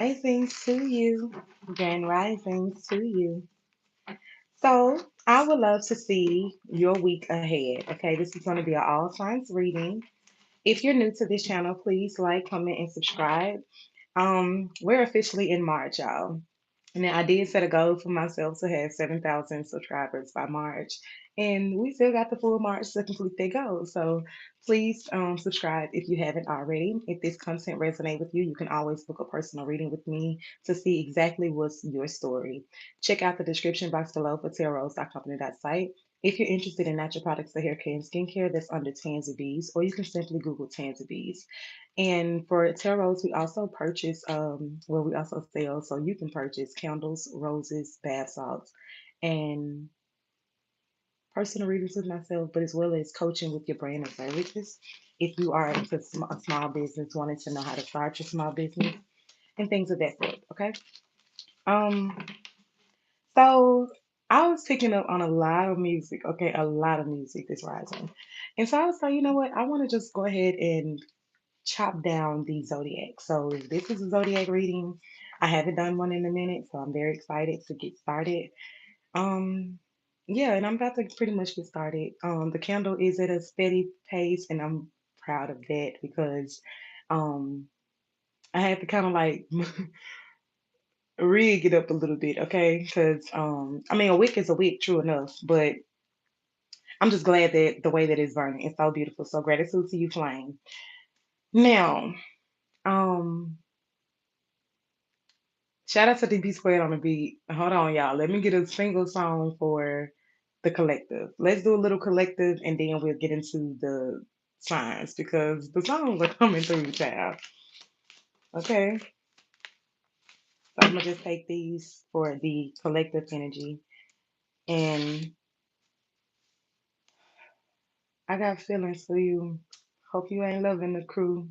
Risings to you, grand risings to you. So, I would love to see your week ahead. Okay, this is going to be an all signs reading. If you're new to this channel, please like, comment, and subscribe. We're officially in March, y'all. Now, I did set a goal for myself to have 7,000 subscribers by March, and we still got the full March to complete that goal. So please subscribe if you haven't already. If this content resonates with you, you can always book a personal reading with me to see exactly what's your story. Check out the description box below for TarRose.company.site. If you're interested in natural products for hair care and skincare, that's under Tanzi B's, or you can simply Google Tanzi B's. And for tarot, we also purchase, we also sell, so you can purchase candles, roses, bath salts, and personal readings with myself, but as well as coaching with your brand and services. If you are into a small business, wanting to know how to start your small business and things of that sort. Okay. Um. So I was picking up on a lot of music. Okay, a lot of music this rising, and so I was like, you know what? I want to just go ahead and chop down the zodiac. So this is a zodiac reading. I haven't done one in a minute, so I'm very excited to get started. Um, yeah, and I'm about to pretty much get started. The candle is at a steady pace, and I'm proud of that because um, I had to kind of like rig it up a little bit, okay? Because I mean, a wick is a wick, true enough, but I'm just glad that the way that it's burning is so beautiful. So gratitude to you, flame. Now, um, shout out to DB Squared on the beat. Hold on, y'all. Let me get a single song for the collective. Let's do a little collective and then we'll get into the signs because the songs are coming through, child. Okay. So I'm gonna just take these for the collective energy. And I got feelings for you. Hope you ain't loving the crew.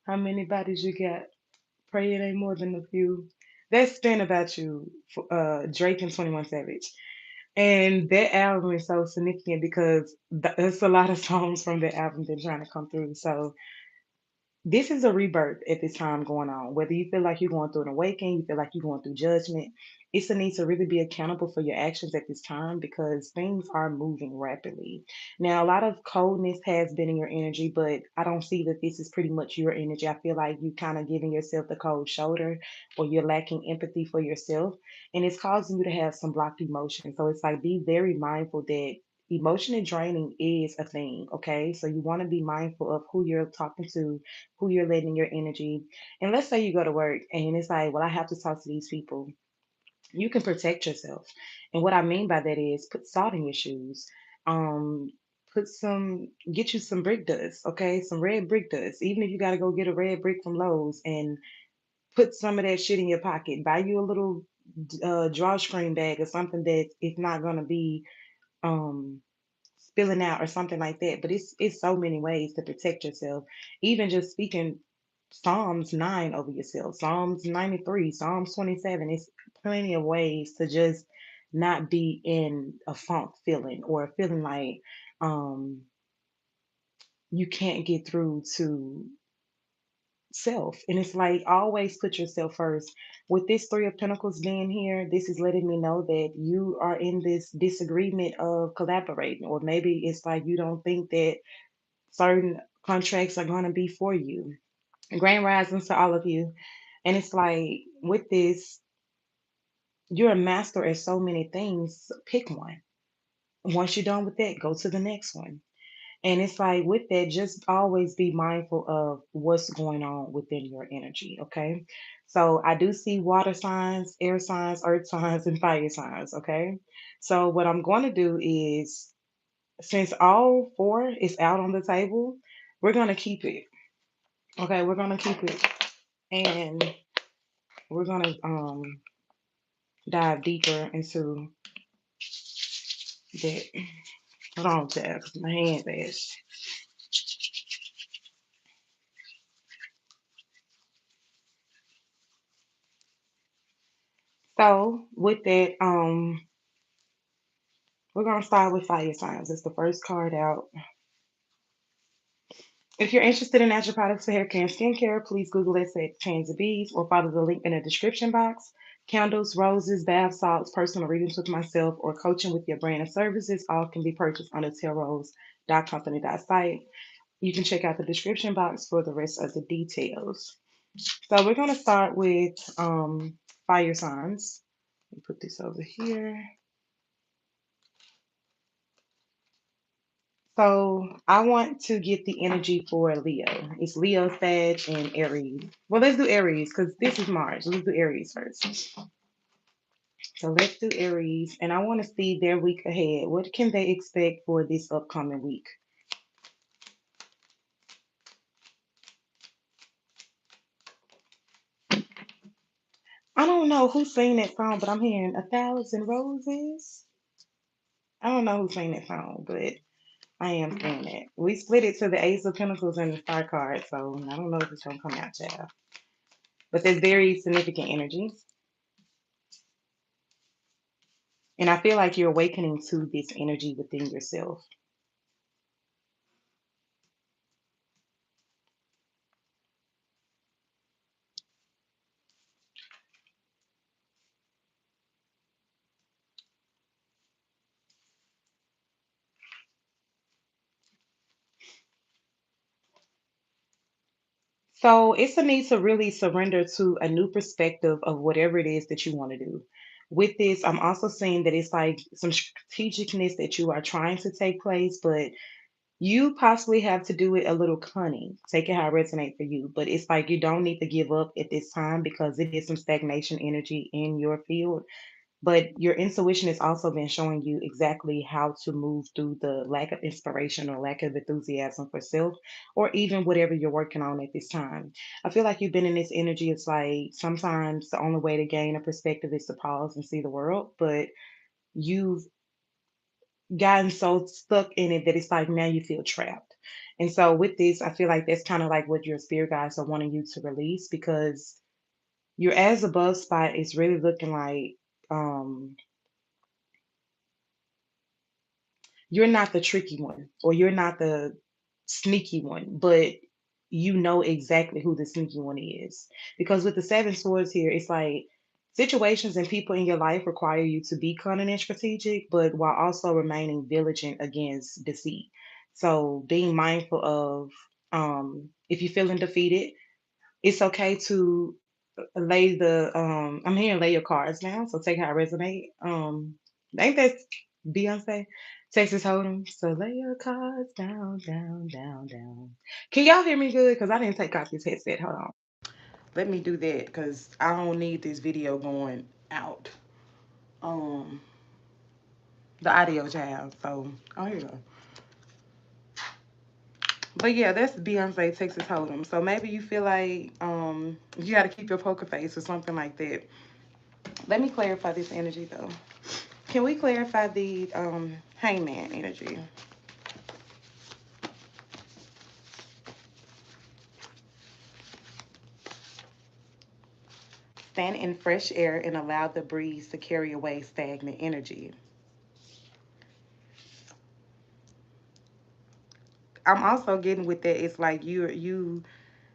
How many bodies you got? Pray it ain't more than a few. That's been about you, Drake and 21 Savage. And that album is so significant because there's a lot of songs from that album that are trying to come through. So this is a rebirth at this time going on. Whether you feel like you're going through an awakening, you feel like you're going through judgment, it's a need to really be accountable for your actions at this time because things are moving rapidly. Now, a lot of coldness has been in your energy, but I don't see that this is pretty much your energy. I feel like you kind of giving yourself the cold shoulder or you're lacking empathy for yourself, and it's causing you to have some blocked emotions. So it's like be very mindful that emotional draining is a thing, okay? So you want to be mindful of who you're talking to, who you're letting your energy. And let's say you go to work and it's like, well, I have to talk to these people. You can protect yourself. And what I mean by that is put salt in your shoes. Um, get you some brick dust, okay? Some red brick dust. Even if you got to go get a red brick from Lowe's and put some of that shit in your pocket. Buy you a little drawstring bag or something that is not going to be um spilling out or something like that. But it's so many ways to protect yourself. Even just speaking Psalms 9 over yourself, Psalms 93, Psalms 27. It's plenty of ways to just not be in a funk feeling or feeling like um you can't get through to self. And it's like always put yourself first. With this Three of Pentacles being here, this is letting me know that you are in this disagreement of collaborating, or maybe it's like you don't think that certain contracts are going to be for you. Grand risings to all of you. And it's like with this, you're a master at so many things. Pick one. Once you're done with that, go to the next one. And it's like with that, just always be mindful of what's going on within your energy. Okay. So I do see water signs, air signs, earth signs, and fire signs. Okay. So what I'm going to do is, since all four is out on the table, we're going to keep it. Okay. We're going to keep it. And we're going to dive deeper into that. Hold on, Jeff. My hand is. So with that, we're gonna start with fire signs. It's the first card out. If you're interested in natural products for hair care and skincare, please Google it at Tanzi B or follow the link in the description box. Candles, roses, bath salts, personal readings with myself, or coaching with your brand and services all can be purchased on the TarRose.company.site. You can check out the description box for the rest of the details. So we're going to start with fire signs. Let me put this over here. So I want to get the energy for Leo. It's Leo, Sag, and Aries. Well, let's do Aries because this is March. Let's do Aries first. So let's do Aries, and I want to see their week ahead. What can they expect for this upcoming week? I don't know who sang that song, but I'm hearing 1,000 roses. I don't know who sang that song, but I am saying that. We split it to the Ace of Pentacles and the Star card, so I don't know if it's gonna come out, child. But there's very significant energy. And I feel like you're awakening to this energy within yourself. So it's a need to really surrender to a new perspective of whatever it is that you want to do. With this, I'm also seeing that it's like some strategicness that you are trying to take place, but you possibly have to do it a little cunning. Take it how it resonates for you. But it's like you don't need to give up at this time because it is some stagnation energy in your field. But your intuition has also been showing you exactly how to move through the lack of inspiration or lack of enthusiasm for self, or even whatever you're working on at this time. I feel like you've been in this energy. It's like sometimes the only way to gain a perspective is to pause and see the world, but you've gotten so stuck in it that it's like now you feel trapped. And so with this, I feel like that's kind of like what your spirit guides are wanting you to release because your as above spot is really looking like um you're not the tricky one or you're not the sneaky one, but you know exactly who the sneaky one is. Because with the seven swords here, it's like situations and people in your life require you to be cunning and strategic, but while also remaining vigilant against deceit. So being mindful of if you're feeling defeated, it's okay to lay the I'm hearing lay your cards down, so take how it resonate. Ain't that Beyonce? Texas Hold'em. So lay your cards down, down, down, down. Can y'all hear me good? Because I didn't take off this headset. Hold on. Let me do that because I don't need this video going out. Um the audio child. So oh here you go. But yeah, that's Beyonce Texas Hold'em. So maybe you feel like you gotta keep your poker face or something like that. Let me clarify this energy though. Can we clarify the hangman energy? Stand in fresh air and allow the breeze to carry away stagnant energy. I'm also getting with that. It's like you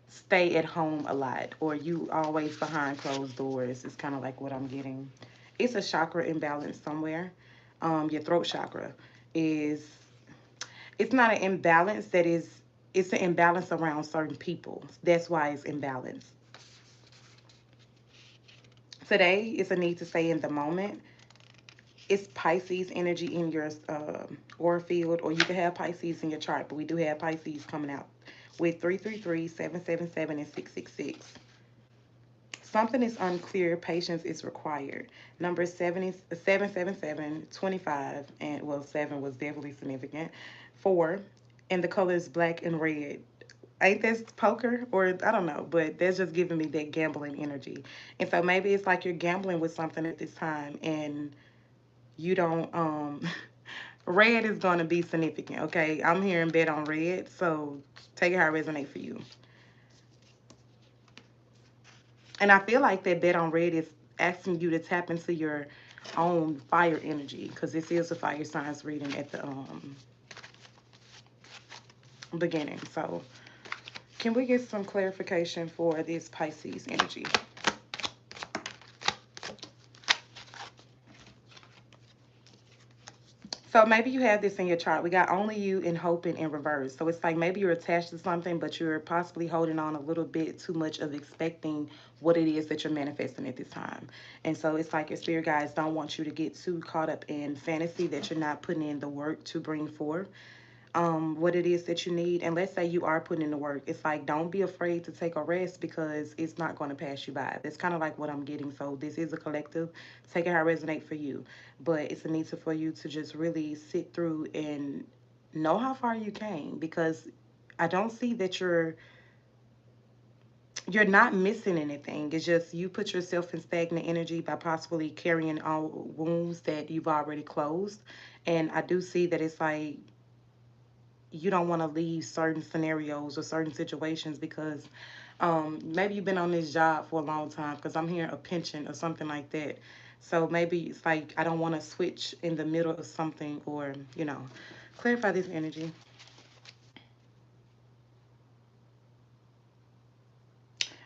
stay at home a lot, or you always behind closed doors. It's kind of like what I'm getting. It's a chakra imbalance somewhere. Your throat chakra is. It's not an imbalance that is. It's an imbalance around certain people. That's why it's imbalanced. Today is a need to stay in the moment. It's Pisces energy in your aura field, or you can have Pisces in your chart, but we do have Pisces coming out with 333, 777, and 666. Something is unclear, patience is required. Number 777, 25, and well, 7 was definitely significant. 4, and the color is black and red. Ain't that poker? Or I don't know, but that's just giving me that gambling energy. And so maybe it's like you're gambling with something at this time and you don't red is going to be significant. Okay, I'm hearing bet on red, so take it how it resonates for you. And I feel like that bet on red is asking you to tap into your own fire energy, because this is a fire signs reading at the beginning. So Can we get some clarification for this Pisces energy? So maybe you have this in your chart. We got only you and hoping in reverse. So it's like maybe you're attached to something, but you're possibly holding on a little bit too much of expecting what it is that you're manifesting at this time. And so it's like your spirit guides don't want you to get too caught up in fantasy that you're not putting in the work to bring forth what it is that you need. And let's say you are putting in the work. It's like, don't be afraid to take a rest because it's not going to pass you by. That's kind of like what I'm getting. So this is a collective. Take it how it resonates for you. But it's a need for you to just really sit through and know how far you came, because I don't see that you're not missing anything. It's just you put yourself in stagnant energy by possibly carrying on wounds that you've already closed. And I do see that it's like you don't want to leave certain scenarios or certain situations because maybe you've been on this job for a long time, because I'm hearing a pension or something like that. So maybe it's like I don't want to switch in the middle of something, or, clarify this energy.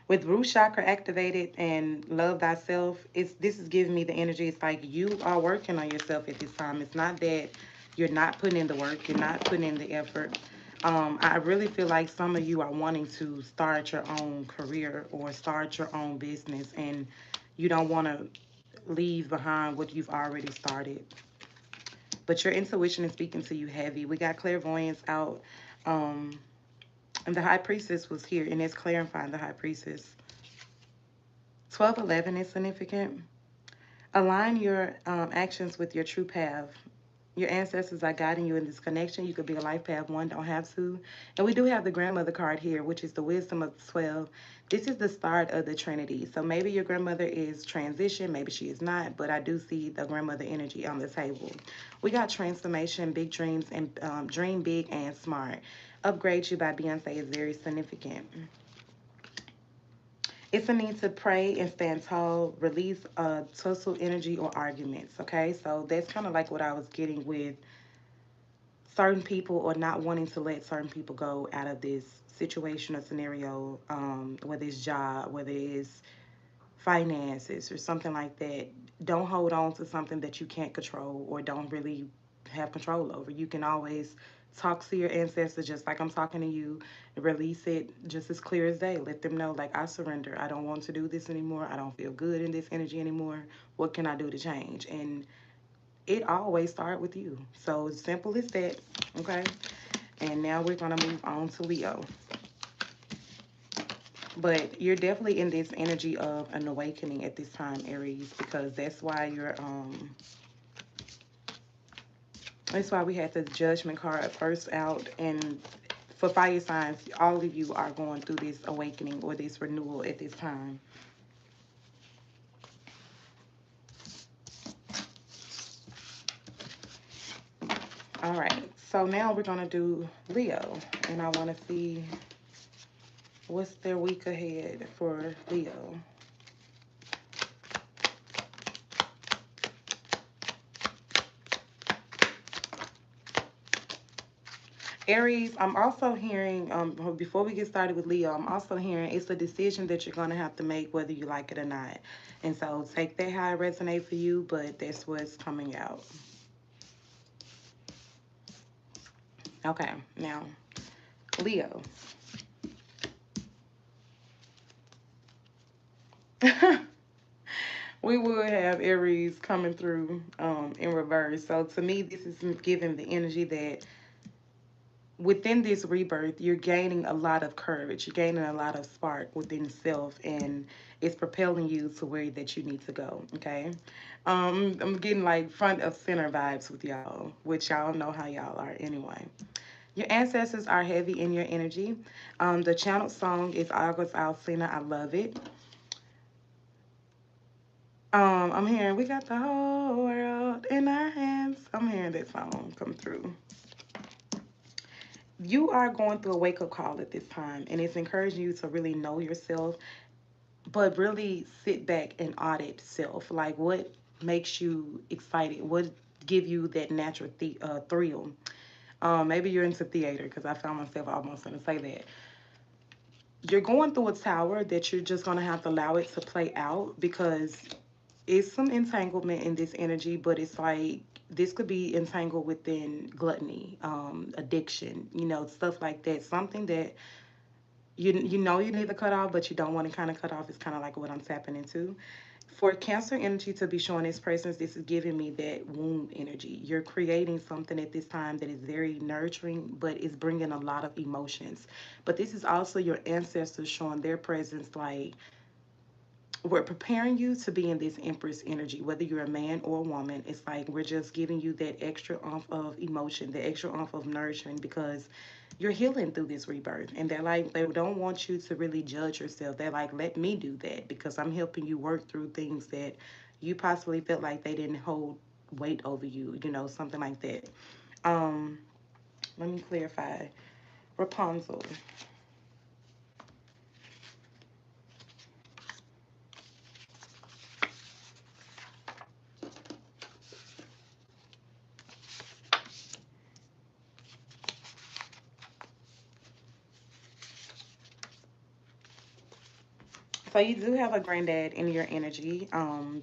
With root chakra activated and love thyself, this is giving me the energy. It's like you are working on yourself at this time. It's not that you're not putting in the work, you're not putting in the effort. I really feel like some of you are wanting to start your own career or start your own business, and you don't want to leave behind what you've already started. But your intuition is speaking to you heavy. We got clairvoyance out, um, and the high priestess was here, and it's clarifying the high priestess. 1211 is significant. Align your actions with your true path. Your ancestors are guiding you in this connection. You could be a life path one, don't have to. And we do have the grandmother card here, which is the wisdom of the 12. This is the start of the Trinity. So maybe your grandmother is transition, maybe she is not, but I do see the grandmother energy on the table. We got transformation, big dreams, and dream big and smart. Upgrade You by Beyonce is very significant. It's a need to pray and stand tall, release tussle energy or arguments, okay? So that's kind of like what I was getting with certain people, or not wanting to let certain people go out of this situation or scenario, whether it's job, whether it's finances or something like that. Don't hold on to something that you can't control or don't really have control over. You can always talk to your ancestors just like I'm talking to you, release it just as clear as day. Let them know, like, I surrender. I don't want to do this anymore. I don't feel good in this energy anymore. What can I do to change? And it always starts with you. So simple as that, okay? And now we're going to move on to Leo. But you're definitely in this energy of an awakening at this time, Aries, because that's why we had the Judgment card first out. And for fire signs, all of you are going through this awakening or this renewal at this time. All right, so now we're going to do Leo, and I want to see what's their week ahead for Leo. Aries, I'm also hearing, before we get started with Leo, I'm also hearing it's a decision that you're going to have to make whether you like it or not. And so take that how it resonates for you, but that's what's coming out. Okay, now, Leo. We would have Aries coming through in reverse. So to me, this is giving the energy that within this rebirth, you're gaining a lot of courage. You're gaining a lot of spark within self, and it's propelling you to where that you need to go. Okay, I'm getting like front of center vibes with y'all, which y'all know how y'all are anyway. Your ancestors are heavy in your energy. The channeled song is August Alsina. I love it. I'm hearing we got the whole world in our hands. I'm hearing that song come through. You are going through a wake up call at this time, and it's encouraging you to really know yourself, but really sit back and audit self. Like, what makes you excited? What give you that natural thrill? Maybe you're into theater, because I found myself almost going to say that. you're going through a tower that you're just going to have to allow it to play out, because it's some entanglement in this energy, but it's like this could be entangled within gluttony, addiction, stuff like that. Something that you know you need to cut off, but you don't want to kind of cut off. Is kind of like what I'm tapping into. For Cancer energy to be showing its presence, this is giving me that womb energy. You're creating something at this time that is very nurturing, but it's bringing a lot of emotions. But this is also your ancestors showing their presence, like we're preparing you to be in this Empress energy, whether you're a man or a woman. It's like we're just giving you that extra oomph of emotion, the extra oomph of nurturing, because you're healing through this rebirth. And they're like, they don't want you to really judge yourself. They're like, let me do that, because I'm helping you work through things that you possibly felt like they didn't hold weight over you, something like that. Um, Let me clarify. Rapunzel. So you do have a granddad in your energy.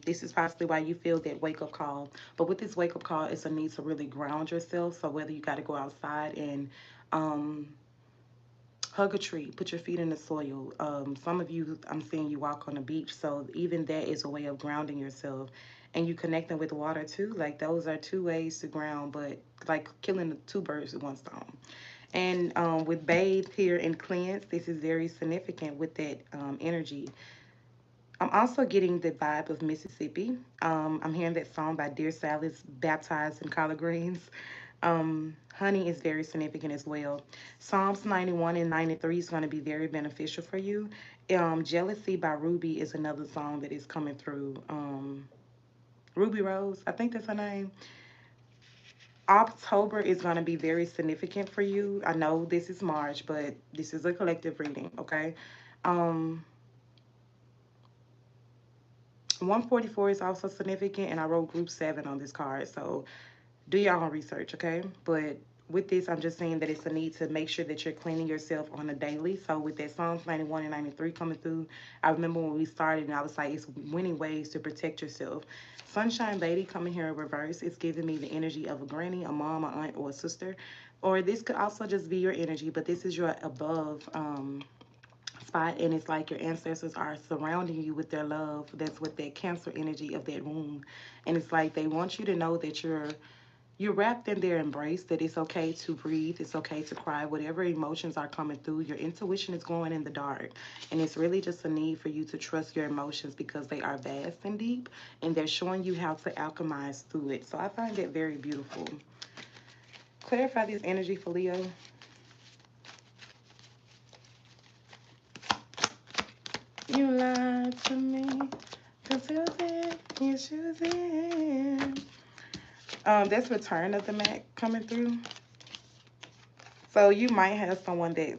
This is possibly why you feel that wake up call. But with this wake up call, it's a need to really ground yourself. So whether you got to go outside and um, hug a tree, put your feet in the soil. Some of you, I'm seeing you walk on the beach. So even that is a way of grounding yourself. And you connecting with water too. Like those are two ways to ground, but like killing the two birds with one stone. And with bathe here and cleanse, this is very significant with that energy. I'm also getting the vibe of Mississippi. I'm hearing that song by Dear Sally's Baptized in Collard Greens. Honey is very significant as well. Psalms 91 and 93 is going to be very beneficial for you. Jealousy by Ruby is another song that is coming through. Ruby Rose, I think that's her name. October is going to be very significant for you. I know this is March, but this is a collective reading, okay? Um, 144 is also significant, and I wrote group 7 on this card. So do your own research, okay? But with this, I'm just saying that it's a need to make sure that you're cleaning yourself on a daily. So with that Psalms 91 and 93 coming through, I remember when we started, and I was like, it's winning ways to protect yourself. Sunshine Lady coming here in reverse. It's giving me the energy of a granny, a mom, a aunt, or a sister. Or this could also just be your energy, but this is your above spot, and it's like your ancestors are surrounding you with their love. That's with that Cancer energy of that womb. And it's like they want you to know that you're wrapped in their embrace, that it's okay to breathe, it's okay to cry, whatever emotions are coming through. Your intuition is going in the dark, and it's really just a need for you to trust your emotions, because they are vast and deep, and they're showing you how to alchemize through it. So I find it very beautiful. Clarify this energy for Leo. You lied to me, 'cause you did, yes you did. That's Return of the Mac coming through. So you might have someone that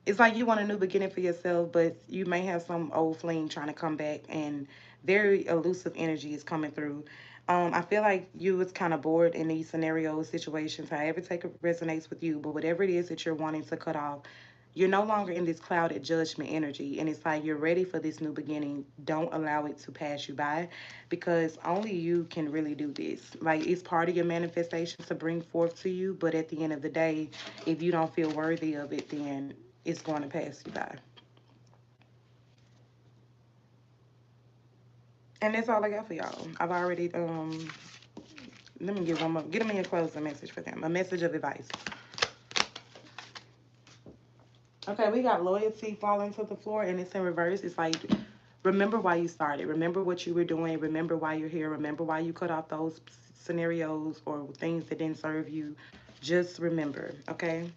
it's like you want a new beginning for yourself, but you may have some old flame trying to come back, and very elusive energy is coming through. I feel like you was kind of bored in these scenarios, situations, however take it resonates with you, but whatever it is that you're wanting to cut off, you're no longer in this clouded judgment energy, and it's like you're ready for this new beginning. Don't allow it to pass you by, because only you can really do this. Like, it's part of your manifestation to bring forth to you, but at the end of the day, if you don't feel worthy of it, then it's going to pass you by. And that's all I got for y'all. I've already let me give one more. Get them in your closing message for them. A message of advice. Okay, we got loyalty falling to the floor, and it's in reverse. It's like, remember why you started. Remember what you were doing. Remember why you're here. Remember why you cut off those scenarios or things that didn't serve you. Just remember, okay?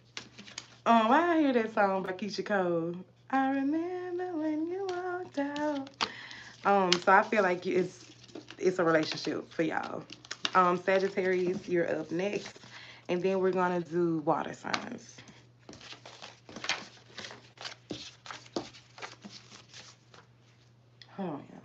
Why I hear that song by Keisha Cole? I remember when you walked out. So I feel like it's a relationship for y'all. Sagittarius, you're up next, and then we're gonna do water signs. Oh yeah.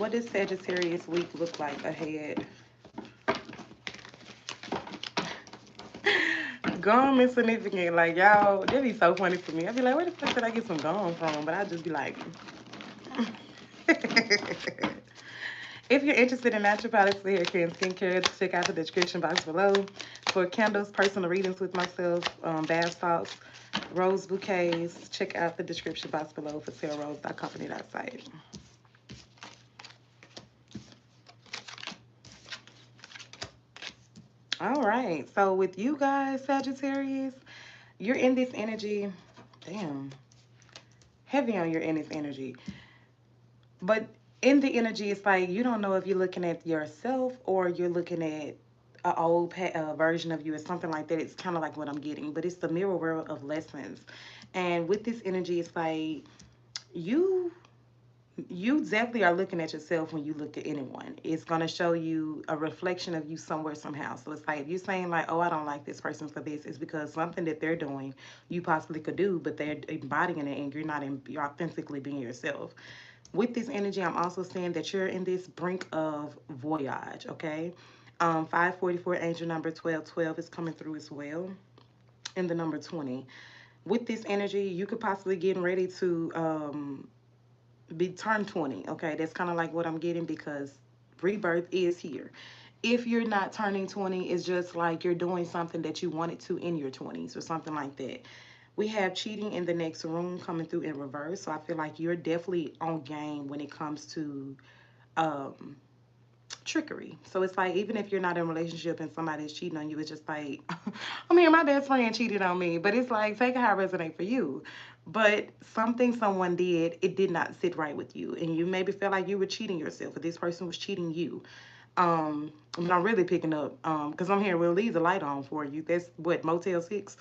what does Sagittarius week look like ahead? Gum is significant. Like, y'all, that'd be so funny for me. I'd be like, where the fuck did I get some gum from? But I'd just be like, if you're interested in natural products, hair care, and skincare, check out the description box below. For candles, personal readings with myself, bath salts, rose bouquets, check out the description box below for TarRose.company.site. All right. So with you guys, Sagittarius, you're in this energy. Damn. Heavy on your in this energy. But in the energy, it's like you don't know if you're looking at yourself or you're looking at an old version of you or something like that. It's kind of like what I'm getting, but it's the mirror world of lessons. And with this energy, it's like you you definitely are looking at yourself when you look at anyone. It's going to show you a reflection of you somewhere, somehow. So it's like if you're saying like, oh, I don't like this person for this, it's because something that they're doing you possibly could do, but they're embodying it and you're not you're authentically being yourself. With this energy, I'm also saying that you're in this brink of voyage, okay? 544 angel number 1212 is coming through as well, and the number 20. With this energy, you could possibly get ready to be turn 20, okay? That's kind of like what I'm getting because rebirth is here. If you're not turning 20, it's just like you're doing something that you wanted to in your 20s or something like that. We have cheating in the next room coming through in reverse. So I feel like you're definitely on game when it comes to um, trickery. So it's like even if you're not in a relationship and somebody's cheating on you, it's just like, I mean, my best friend cheated on me, but it's like take it how it resonate for you. But something someone did, it did not sit right with you, and you maybe felt like you were cheating yourself, or this person was cheating you. But I'm really picking up because I'm here. We'll leave the light on for you. That's what Motel 6.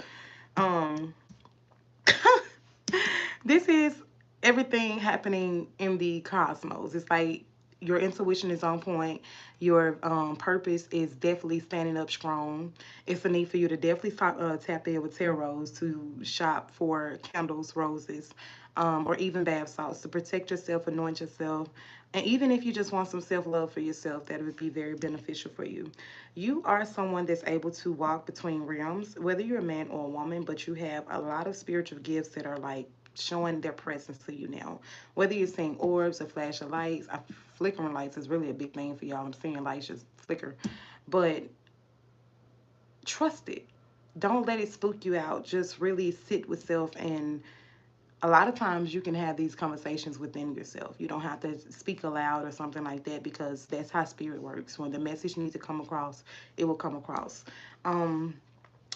Um, this is everything happening in the cosmos. It's like your intuition is on point. Your purpose is definitely standing up strong. It's a need for you to definitely tap in with TarRose to shop for candles, roses, or even bath salts to protect yourself, anoint yourself. And even if you just want some self love for yourself, that would be very beneficial for you. You are someone that's able to walk between realms, whether you're a man or a woman, but you have a lot of spiritual gifts that are like showing their presence to you now. Whether you're seeing orbs or flash of lights, flickering lights is really a big thing for y'all. I'm seeing lights just flicker. But trust it. Don't let it spook you out. Just really sit with self, and a lot of times you can have these conversations within yourself. You don't have to speak aloud or something like that because that's how spirit works. When the message needs to come across, it will come across. Um,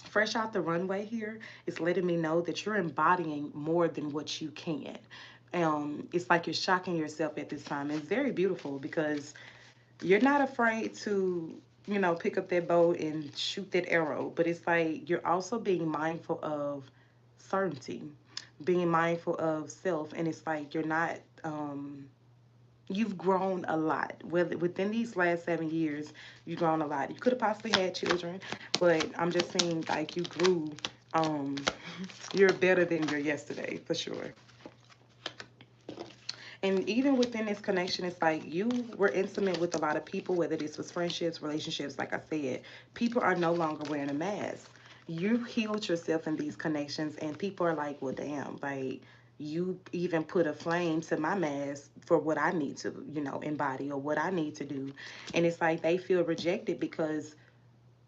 Fresh out the runway here is letting me know that you're embodying more than what you can. It's like you're shocking yourself at this time. It's very beautiful because you're not afraid to, pick up that bow and shoot that arrow, but it's like you're also being mindful of certainty, being mindful of self, and it's like you're not. You've grown a lot. Within these last 7 years, you've grown a lot. You could have possibly had children, but I'm just saying, like you grew. Um, you're better than your yesterday for sure. And even within this connection, it's like you were intimate with a lot of people, whether this was friendships, relationships, like I said, people are no longer wearing a mask. You healed yourself in these connections, and people are like, well, damn, like, you even put a flame to my mask for what I need to, embody or what I need to do. And it's like they feel rejected because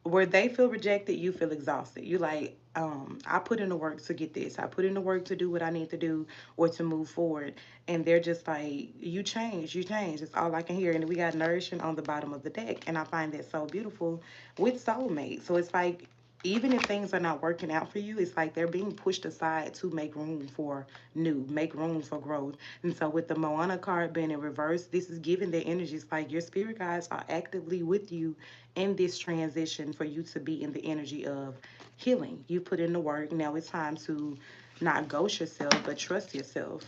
where they feel rejected, you feel exhausted. You like, I put in the work to get this. I put in the work to do what I need to do or to move forward. And they're just like, you change, you change. It's all I can hear. And we got nourishing on the bottom of the deck. And I find that so beautiful with soulmates. So it's like, even if things are not working out for you, it's like they're being pushed aside to make room for new, make room for growth. And so with the Moana card being in reverse, this is giving the energies like your spirit guides are actively with you in this transition for you to be in the energy of healing. You put in the work. Now it's time to not ghost yourself, but trust yourself.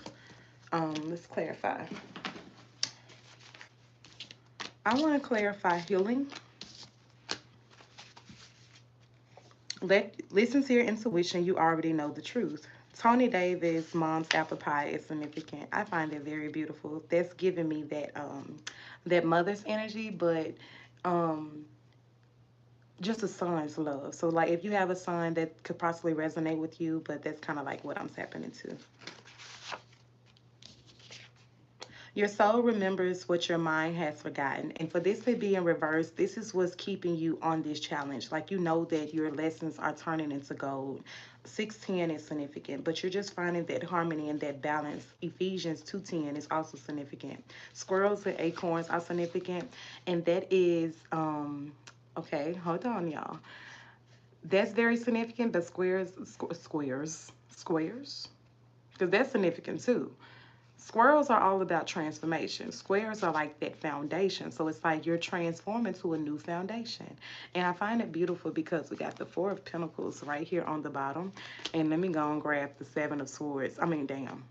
Let's clarify. I want to clarify healing. Listen to your intuition. You already know the truth. Tony Davis' mom's apple pie is significant. I find it very beautiful. That's giving me that mother's energy, but um just a son's love. So like if you have a son that could possibly resonate with you, but that's kind of like what I'm tapping into. Your soul remembers what your mind has forgotten. And for this to be in reverse, this is what's keeping you on this challenge. Like you know that your lessons are turning into gold. 610 is significant, but you're just finding that harmony and that balance. Ephesians 2:10 is also significant. Squirrels and acorns are significant. And that is okay, hold on, y'all. That's very significant, but squares, because that's significant too. Squirrels are all about transformation. Squares are like that foundation. So it's like you're transforming to a new foundation. And I find it beautiful because we got the Four of Pentacles right here on the bottom. And let me go and grab the Seven of Swords. I mean, damn.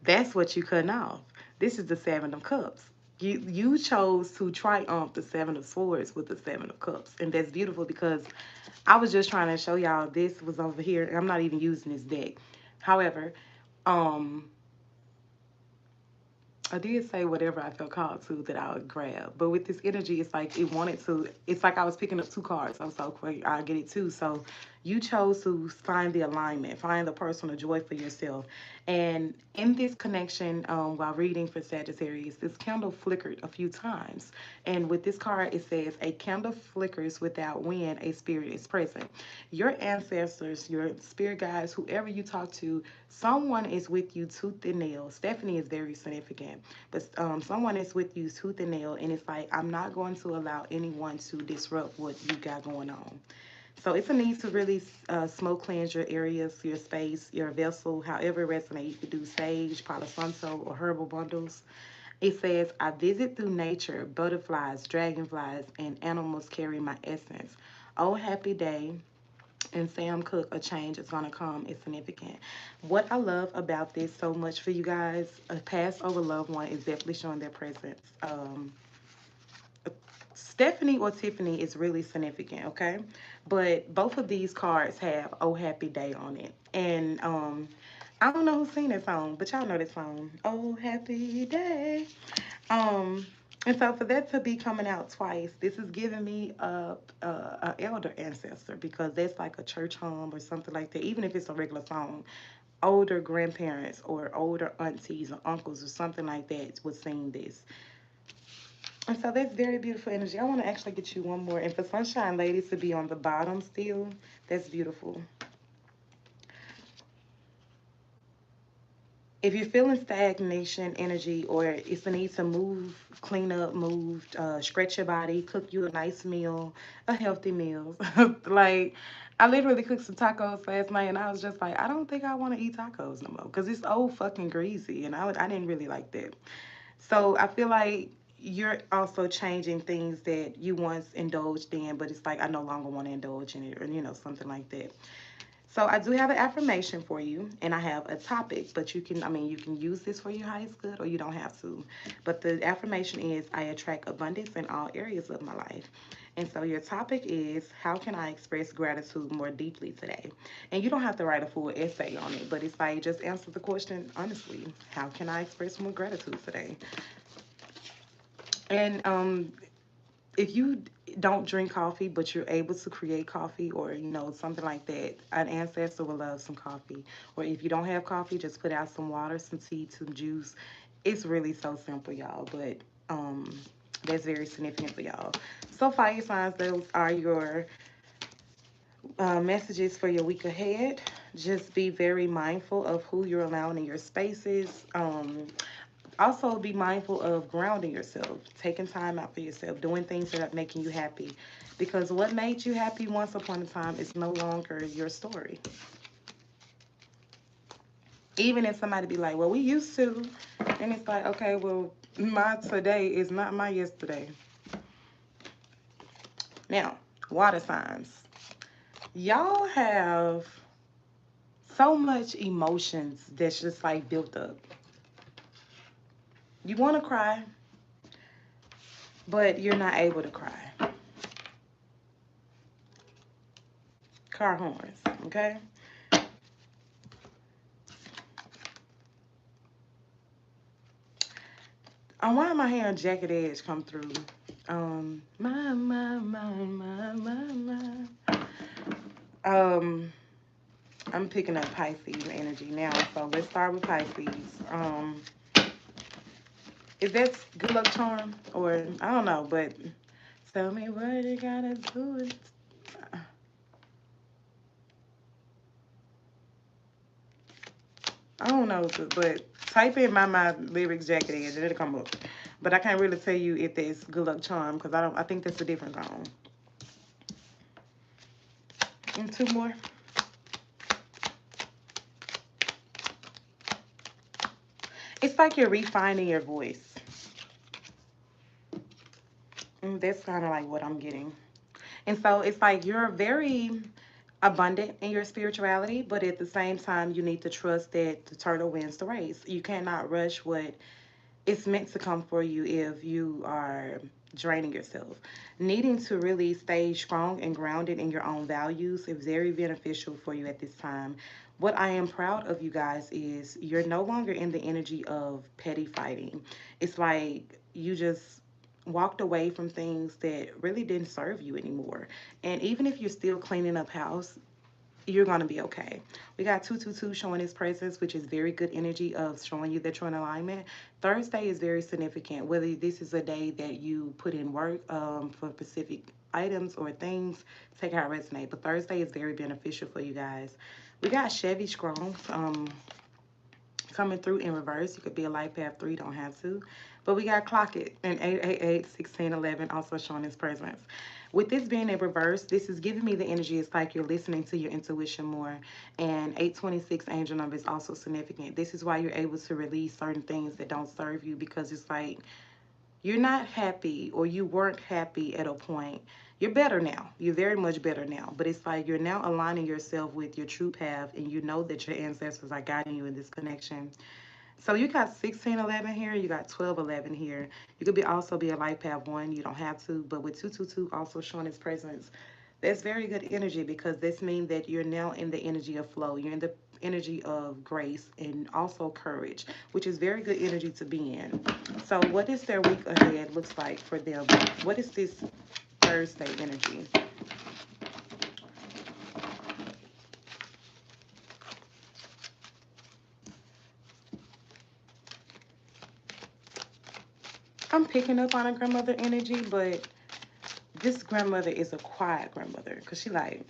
That's what you cutting off. This is the Seven of Cups. You chose to triumph the Seven of Swords with the Seven of Cups. And that's beautiful because I was just trying to show y'all this was over here. I'm not even using this deck. However, um, I did say whatever I felt called to that I would grab. But with this energy, it's like it wanted to, it's like I was picking up two cards. I'm so quick, I get it too. So you chose to find the alignment, find the personal joy for yourself. And in this connection, while reading for Sagittarius, this candle flickered a few times. And with this card, it says, a candle flickers without wind, a spirit is present. Your ancestors, your spirit guides, whoever you talk to, someone is with you tooth and nail. Stephanie is very significant, but someone is with you tooth and nail, and it's like, I'm not going to allow anyone to disrupt what you got going on. So it's a need to really smoke cleanse your areas, your space, your vessel, however it resonates. You could do sage, Palo Santo, or herbal bundles. It says, I visit through nature, butterflies, dragonflies, and animals carry my essence. Oh, happy day. And Sam Cooke, a change is going to come, is significant. What I love about this so much for you guys, a Passover loved one is definitely showing their presence. Stephanie or Tiffany is really significant, okay? But both of these cards have Oh Happy Day on it. And I don't know who sing that song, but y'all know that song. Oh Happy Day. Um, and so for that to be coming out twice, this is giving me a elder ancestor because that's like a church home or something like that. Even if it's a regular song, older grandparents or older aunties or uncles or something like that would sing this. And so that's very beautiful energy. I want to actually get you one more. And for Sunshine Ladies to be on the bottom still, that's beautiful. If you're feeling stagnation energy or it's a need to move, clean up, move, stretch your body, cook you a nice meal, a healthy meal. Like, I literally cooked some tacos last night and I was just like, I don't think I want to eat tacos no more because it's so fucking greasy and I didn't really like that. So I feel like you're also changing things that you once indulged in, but it's like I no longer want to indulge in it or, something like that. So I do have an affirmation for you, and I have a topic, but you can use this for your highest good or you don't have to. But the affirmation is, I attract abundance in all areas of my life. And so your topic is, how can I express gratitude more deeply today? And you don't have to write a full essay on it, but it's like, just answer the question honestly. How can I express more gratitude today? And if you don't drink coffee, but you're able to create coffee or, something like that, an ancestor will love some coffee. Or if you don't have coffee, just put out some water, some tea, some juice. It's really so simple, y'all, but that's very significant for y'all. So fire signs, those are your messages for your week ahead. Just be very mindful of who you're allowing in your spaces. Also, be mindful of grounding yourself, taking time out for yourself, doing things that are making you happy. Because what made you happy once upon a time is no longer your story. Even if somebody be like, well, we used to. And it's like, okay, well, my today is not my yesterday. Now, water signs. Y'all have so much emotions that's just like built up. You want to cry, but you're not able to cry. Car horns, okay? Why am I hearing jacket edge come through? My. I'm picking up Pisces energy now, so let's start with Pisces. Is that good luck charm or I don't know, but tell me what you gotta do. I don't know, but type in my lyrics jacket edge and it'll come up. But I can't really tell you if that's good luck charm because I don't. I think that's a different song. And two more. It's like you're refining your voice. That's kind of like what I'm getting. And so it's like you're very abundant in your spirituality, but at the same time, you need to trust that the turtle wins the race. You cannot rush what it's meant to come for you if you are draining yourself. Needing to really stay strong and grounded in your own values is very beneficial for you at this time. What I am proud of you guys is you're no longer in the energy of petty fighting. It's like you just walked away from things that really didn't serve you anymore. And even if you're still cleaning up house, you're going to be okay. We got 222 showing his presence, which is very good energy of showing you that you're in alignment. Thursday is very significant. Whether this is a day that you put in work for specific items or things, take how it resonate. But Thursday is very beneficial for you guys. We got Chevy Strong coming through in reverse. You could be a life path 3, don't have to. But we got Clock It and 888 1611 also showing his presence. With this being in reverse, this is giving me the energy. It's like you're listening to your intuition more. And 826 angel number is also significant. This is why you're able to release certain things that don't serve you because it's like you're not happy or you weren't happy at a point. You're better now. You're very much better now. But it's like you're now aligning yourself with your true path and you know that your ancestors are guiding you in this connection. So you got 1611 here, you got 1211 here. You could be also be a life path 1, you don't have to, but with 222 also showing its presence, that's very good energy because this means that you're now in the energy of flow. You're in the energy of grace and also courage, which is very good energy to be in. So what is their week ahead looks like for them? What is this Thursday energy? I'm picking up on a grandmother energy, but this grandmother is a quiet grandmother because she like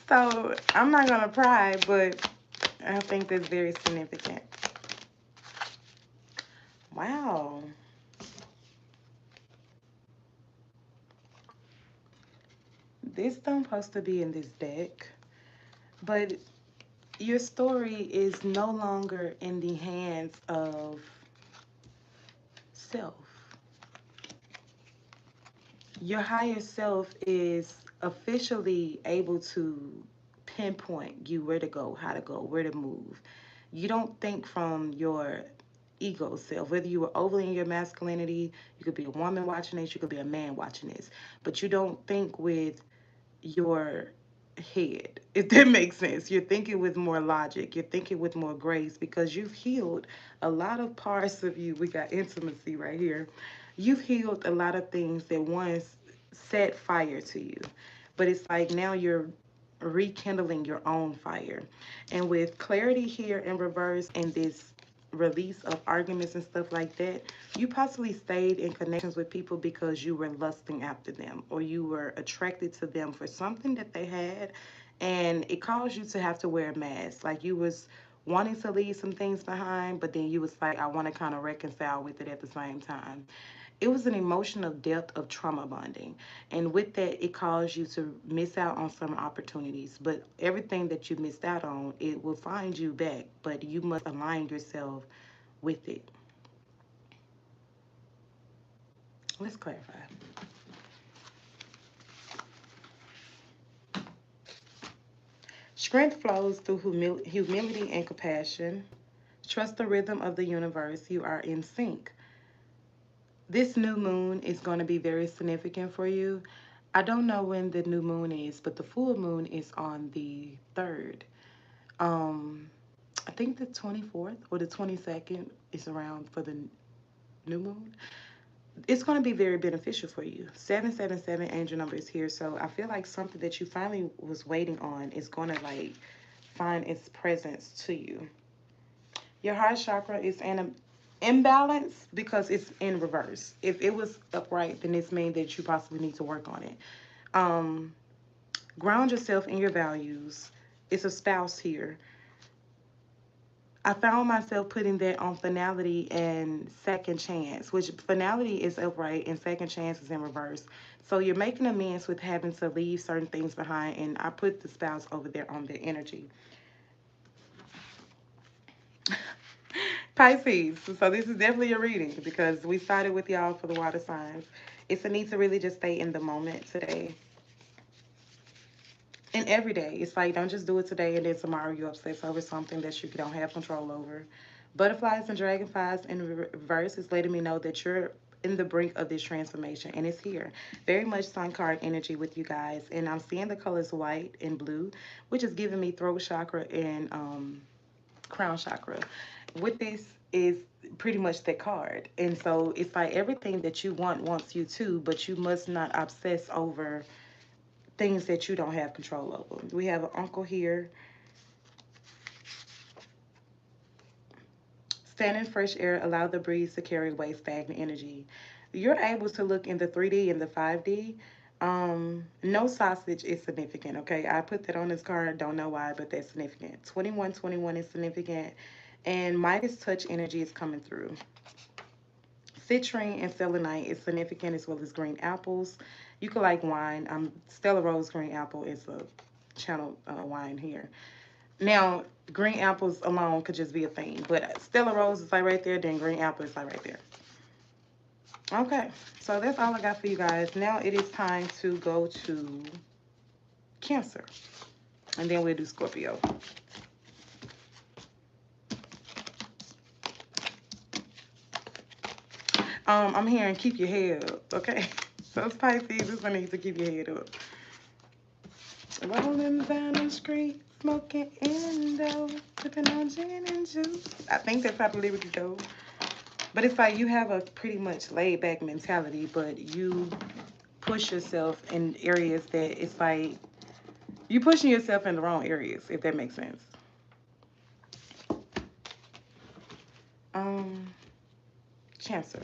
so I'm not gonna pry, but I think that's very significant. Wow. This don't supposed to be in this deck, but your story is no longer in the hands of self. Your higher self is officially able to pinpoint you where to go, how to go, where to move. You don't think from your ego self, whether you were overly in your masculinity, you could be a woman watching this, you could be a man watching this, but you don't think with your head, if that makes sense. You're thinking with more logic, you're thinking with more grace because you've healed a lot of parts of you. We got intimacy right here. You've healed a lot of things that once set fire to you, but it's like now you're rekindling your own fire. And with clarity here in reverse and this release of arguments and stuff like that, you possibly stayed in connections with people because you were lusting after them or you were attracted to them for something that they had, and it caused you to have to wear a mask. Like you was wanting to leave some things behind, but then you was like, I want to kind of reconcile with it at the same time. It was an emotional depth of trauma bonding. And with that, it caused you to miss out on some opportunities. But everything that you missed out on, it will find you back. But you must align yourself with it. Let's clarify. Strength flows through humility and compassion. Trust the rhythm of the universe. You are in sync. This new moon is going to be very significant for you. I don't know when the new moon is, but the full moon is on the 3rd. Um, I think the 24th or the 22nd is around for the new moon. It's going to be very beneficial for you. 777 angel number is here. So I feel like something that you finally was waiting on is going to like find its presence to you. Your heart chakra is in an imbalance because it's in reverse. If it was upright, then this means that you possibly need to work on it. Um, Ground yourself in your values. It's a spouse here. I found myself putting that on finality and second chance, which finality is upright and second chance is in reverse. So you're making amends with having to leave certain things behind, and I put the spouse over there on their energy. Pisces. So this is definitely a reading because we started with y'all for the water signs. It's a need to really just stay in the moment today. And every day. It's like don't just do it today and then tomorrow you obsess over something that you don't have control over. Butterflies and dragonflies in reverse is letting me know that you're in the brink of this transformation and it's here. Very much sun card energy with you guys. And I'm seeing the colors white and blue, which is giving me throat chakra and crown chakra. With this is pretty much the card. And so it's like everything that you want wants you to, but you must not obsess over things that you don't have control over. We have an uncle here. Stand in fresh air, allow the breeze to carry away stagnant energy. You're able to look in the 3D and the 5D. No sausage is significant, okay? I put that on this card, don't know why, but that's significant. 2121 is significant. And Midas touch energy is coming through. Citrine and selenite is significant as well as green apples. You could like wine. Stella Rose green apple is a channel wine here. Now, green apples alone could just be a thing, but Stella Rose is like right there, then green apple is like right there. Okay, so that's all I got for you guys. Now it is time to go to Cancer, and then we'll do Scorpio. I'm hearing keep your head up, okay? So it's Pisces, this one needs to keep your head up. Rolling down the street, smoking Indo, sipping on gin and juice. I think that's how the lyrics go. But it's like you have a pretty much laid back mentality, but you push yourself in areas that it's like you pushing yourself in the wrong areas, if that makes sense. Um, Cancer.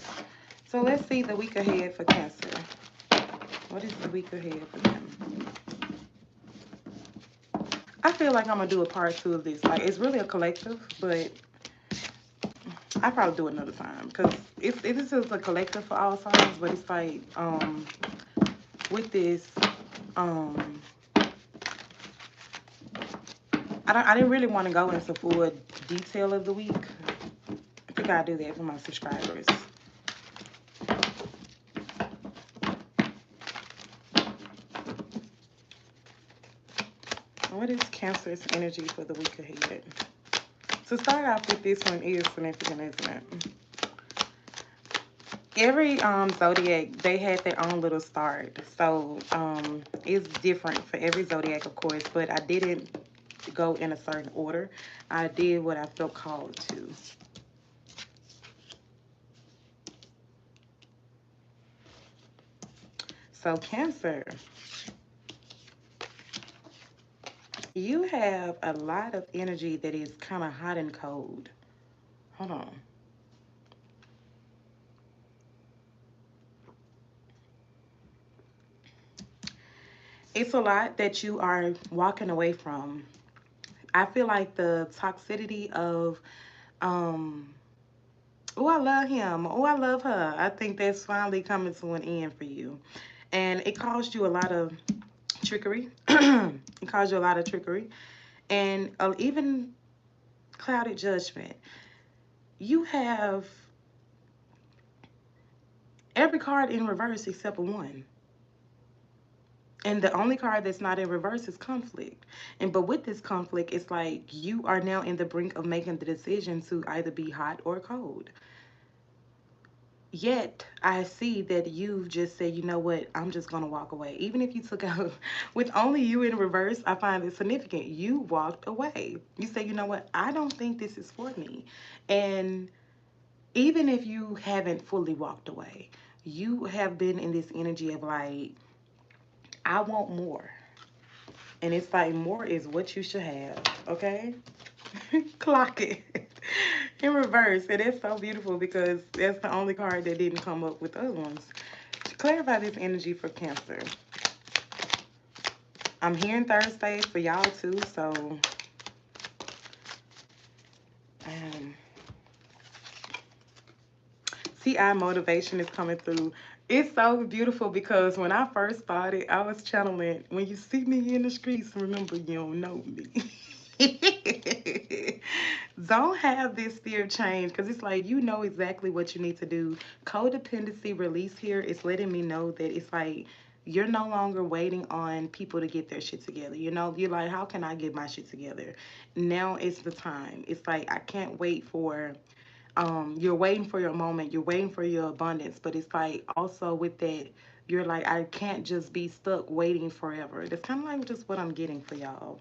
So let's see the week ahead for Cancer. What is the week ahead for them? I feel like I'm gonna do a part two of this. Like it's really a collective, but I probably do it another time because this is a collective for all signs, but it's like with this um I didn't really want to go into full detail of the week. I think I'll do that for my subscribers. What is Cancer's energy for the week ahead? To start off with, this one is significant, isn't it? Every zodiac, they had their own little start. So it's different for every zodiac, of course, but I didn't go in a certain order. I did what I felt called to. So Cancer, you have a lot of energy that is kind of hot and cold. Hold on. It's a lot that you are walking away from. I feel like the toxicity of, oh, I love him. Oh, I love her. I think that's finally coming to an end for you. And it caused you a lot of trickery. It caused you a lot of trickery. And even clouded judgment. You have every card in reverse except one. And the only card that's not in reverse is conflict. But with this conflict, it's like you are now in the brink of making the decision to either be hot or cold. Yet I see that you've just said, you know what, I'm just gonna walk away. Even if you took out with only you in reverse, I find it significant. You walked away. You say, you know what, I don't think this is for me. And even if you haven't fully walked away, you have been in this energy of like, I want more. And it's like more is what you should have. Okay? Clock it. In reverse. And it's so beautiful because that's the only card that didn't come up with other ones. To clarify this energy for Cancer, I'm hearing Thursdays for y'all too, so um, TI motivation is coming through. It's so beautiful because when I first started, I was channeling, when you see me in the streets, remember you don't know me. Don't have this fear of change because it's like you know exactly what you need to do. Codependency release here is letting me know that it's like you're no longer waiting on people to get their shit together. You know, you're like, how can I get my shit together? Now is the time. It's like I can't wait for you're waiting for your moment, you're waiting for your abundance, but it's like also with that, you're like, I can't just be stuck waiting forever. That's kind of like just what I'm getting for y'all.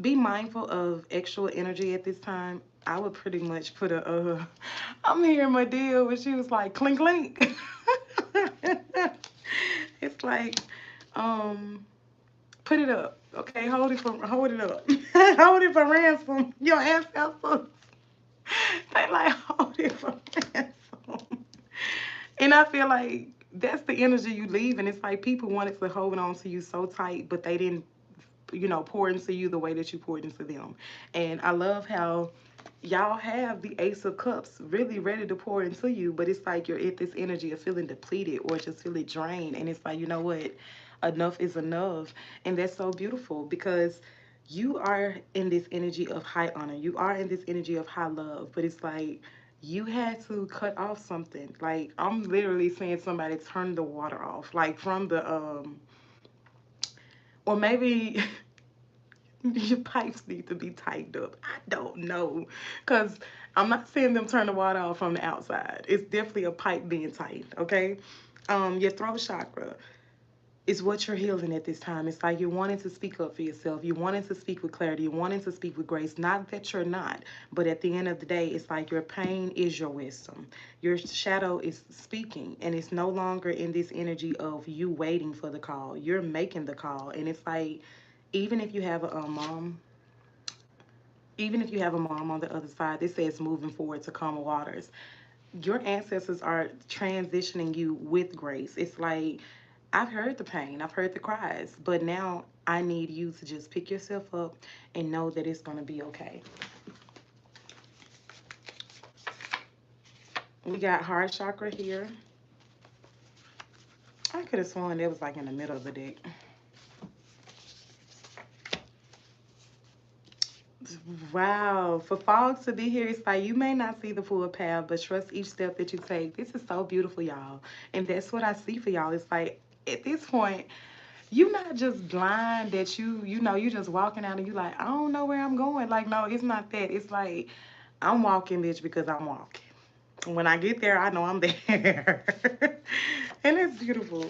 Be mindful of extra energy at this time. I would pretty much put a I'm hearing my deal, but she was like clink clink. It's like um put it up. Okay, hold it up. Hold it for ransom. Your ancestors. They like hold it for ransom. And I feel like that's the energy you leave, and it's like people wanted to hold on to you so tight, but they didn't, pour into you the way that you poured into them. And I love how y'all have the Ace of Cups really ready to pour into you, but it's like you're at this energy of feeling depleted or just feeling drained. And it's like, you know what? Enough is enough. And that's so beautiful because you are in this energy of high honor. You are in this energy of high love, but it's like you had to cut off something. Like I'm literally saying somebody turn the water off, like from the or maybe your pipes need to be tightened up. I don't know. Because I'm not saying them turn the water off from the outside. It's definitely a pipe being tightened, okay? Your throat chakra is what you're healing at this time. It's like you're wanting to speak up for yourself. You're wanting to speak with clarity. You're wanting to speak with grace. Not that you're not, but at the end of the day, it's like your pain is your wisdom. Your shadow is speaking, and it's no longer in this energy of you waiting for the call. You're making the call, and it's like even if you have a mom, even if you have a mom on the other side that says moving forward to calmer waters, your ancestors are transitioning you with grace. It's like, I've heard the pain, I've heard the cries, but now I need you to just pick yourself up and know that it's going to be okay. We got heart chakra here. I could have sworn it was like in the middle of the deck. Wow, for fog to be here, it's like you may not see the full path, but trust each step that you take. This is so beautiful, y'all. And that's what I see for y'all. It's like at this point, you not just blind that you just walking out and you like, I don't know where I'm going. Like, no, it's not that. It's like I'm walking, bitch, because I'm walking. When I get there, I know I'm there. And it's beautiful.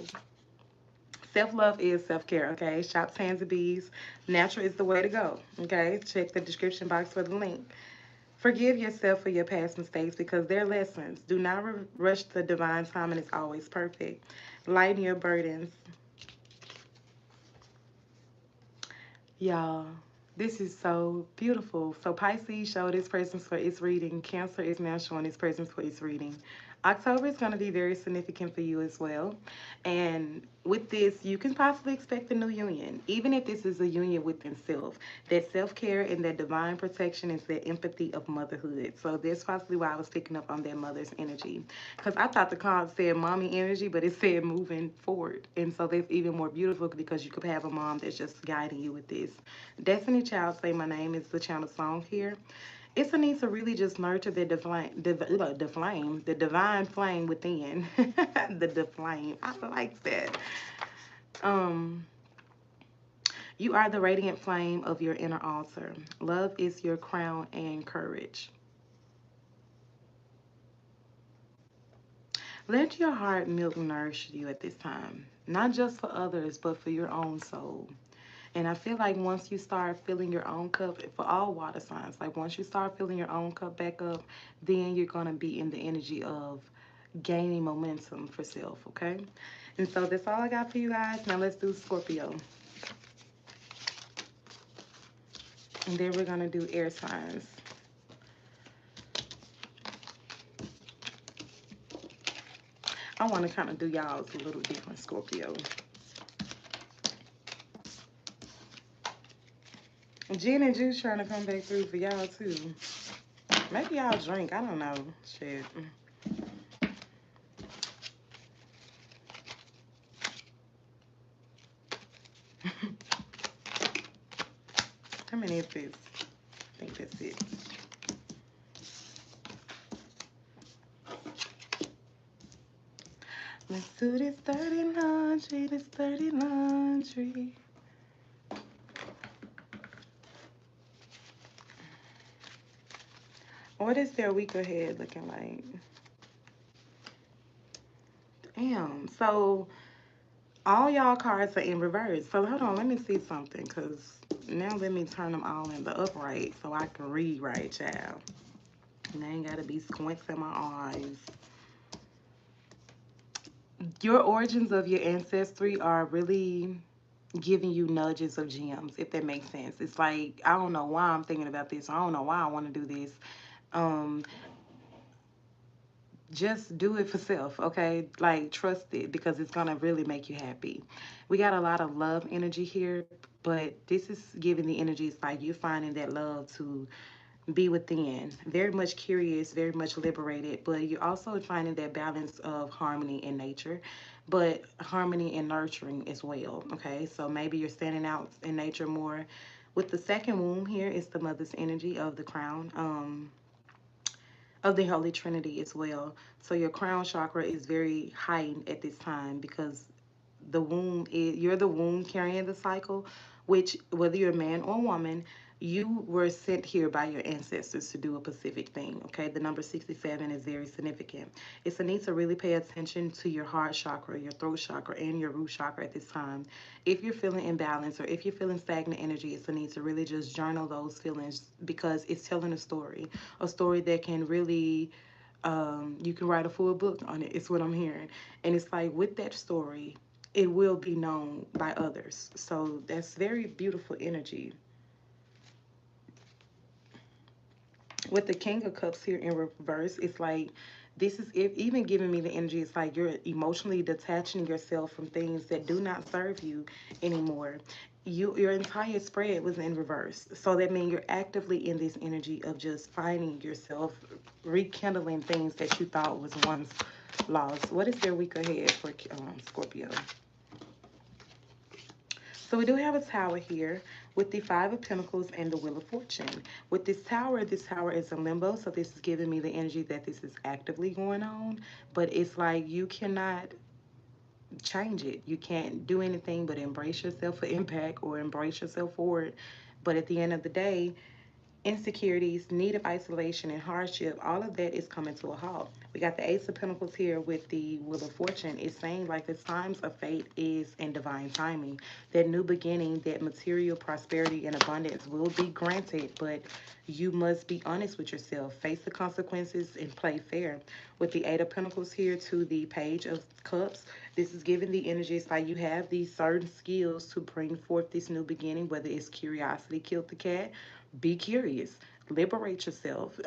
Self love is self care, okay? Shop Tanzi B's. Natural is the way to go, okay? Check the description box for the link. Forgive yourself for your past mistakes because they're lessons. Do not rush the divine timing, it's always perfect. Lighten your burdens. Y'all, this is so beautiful. So Pisces showed its presence for its reading. Cancer is now showing its presence for its reading. October is going to be very significant for you as well. And with this, you can possibly expect a new union, even if this is a union within self. That self care and that divine protection is that empathy of motherhood. So that's possibly why I was picking up on that mother's energy. Because I thought the card said mommy energy, but it said moving forward. And so that's even more beautiful because you could have a mom that's just guiding you with this. Destiny Child Say My Name is the channel song here. It's a need to really just nurture the divine flame within. The flame. I like that. Um, You are the radiant flame of your inner altar. Love is your crown and courage. Let your heart milk nourish you at this time, not just for others, but for your own soul. And I feel like once you start filling your own cup, for all water signs, like once you start filling your own cup back up, then you're going to be in the energy of gaining momentum for self, okay? And so that's all I got for you guys. Now let's do Scorpio. And then we're going to do air signs. I want to kind of do y'all's a little different, Scorpio. Gin and Juice trying to come back through for y'all too. Maybe y'all drink. I don't know. Shit. How many is this? I think that's it. Let's do this dirty laundry, this dirty laundry. What is their week ahead looking like? Damn. So all y'all cards are in reverse. So hold on, let me see something, cause now let me turn them all in the upright so I can read right, child. And I ain't gotta be squints in my eyes. Your origins of your ancestry are really giving you nudges of gems, if that makes sense. It's like, I don't know why I'm thinking about this. I don't know why I want to do this. Um, just do it for self, okay? Like, trust it because it's going to really make you happy. We got a lot of love energy here, but this is giving the energy. It's like you're finding that love to be within. Very much curious, very much liberated, but you're also finding that balance of harmony in nature, but harmony and nurturing as well. Okay, so maybe you're standing out in nature more. With the second womb here, it's the mother's energy of the crown. Of the Holy Trinity as well. So your crown chakra is very heightened at this time because the womb is you're the womb carrying the cycle, which whether you're a man or a woman, you were sent here by your ancestors to do a specific thing. Okay, the number 67 is very significant. It's a need to really pay attention to your heart chakra, your throat chakra, and your root chakra at this time. If you're feeling imbalanced or if you're feeling stagnant energy, it's a need to really just journal those feelings because it's telling a story that can really you can write a full book on it. It's what I'm hearing. And it's like with that story, it will be known by others. So that's very beautiful energy. With the King of Cups here in reverse, it's like this is even giving me the energy. It's like you're emotionally detaching yourself from things that do not serve you anymore. Your entire spread was in reverse, so that means you're actively in this energy of just finding yourself, rekindling things that you thought was once lost. What is their week ahead for Scorpio? So we do have a tower here with the Five of Pentacles and the Wheel of Fortune. With this tower is in limbo, so this is giving me the energy that this is actively going on, but it's like you cannot change it. You can't do anything but embrace yourself for impact or embrace yourself forward. But at the end of the day, insecurities, need of isolation, and hardship, all of that is coming to a halt. We got the Ace of Pentacles here with the Wheel of Fortune. It's saying like the times of fate is in divine timing. That new beginning, that material prosperity and abundance will be granted, but you must be honest with yourself, face the consequences, and play fair. With the Eight of Pentacles here to the Page of Cups, this is giving the energy. It's like you have these certain skills to bring forth this new beginning, whether it's curiosity killed the cat, be curious, liberate yourself,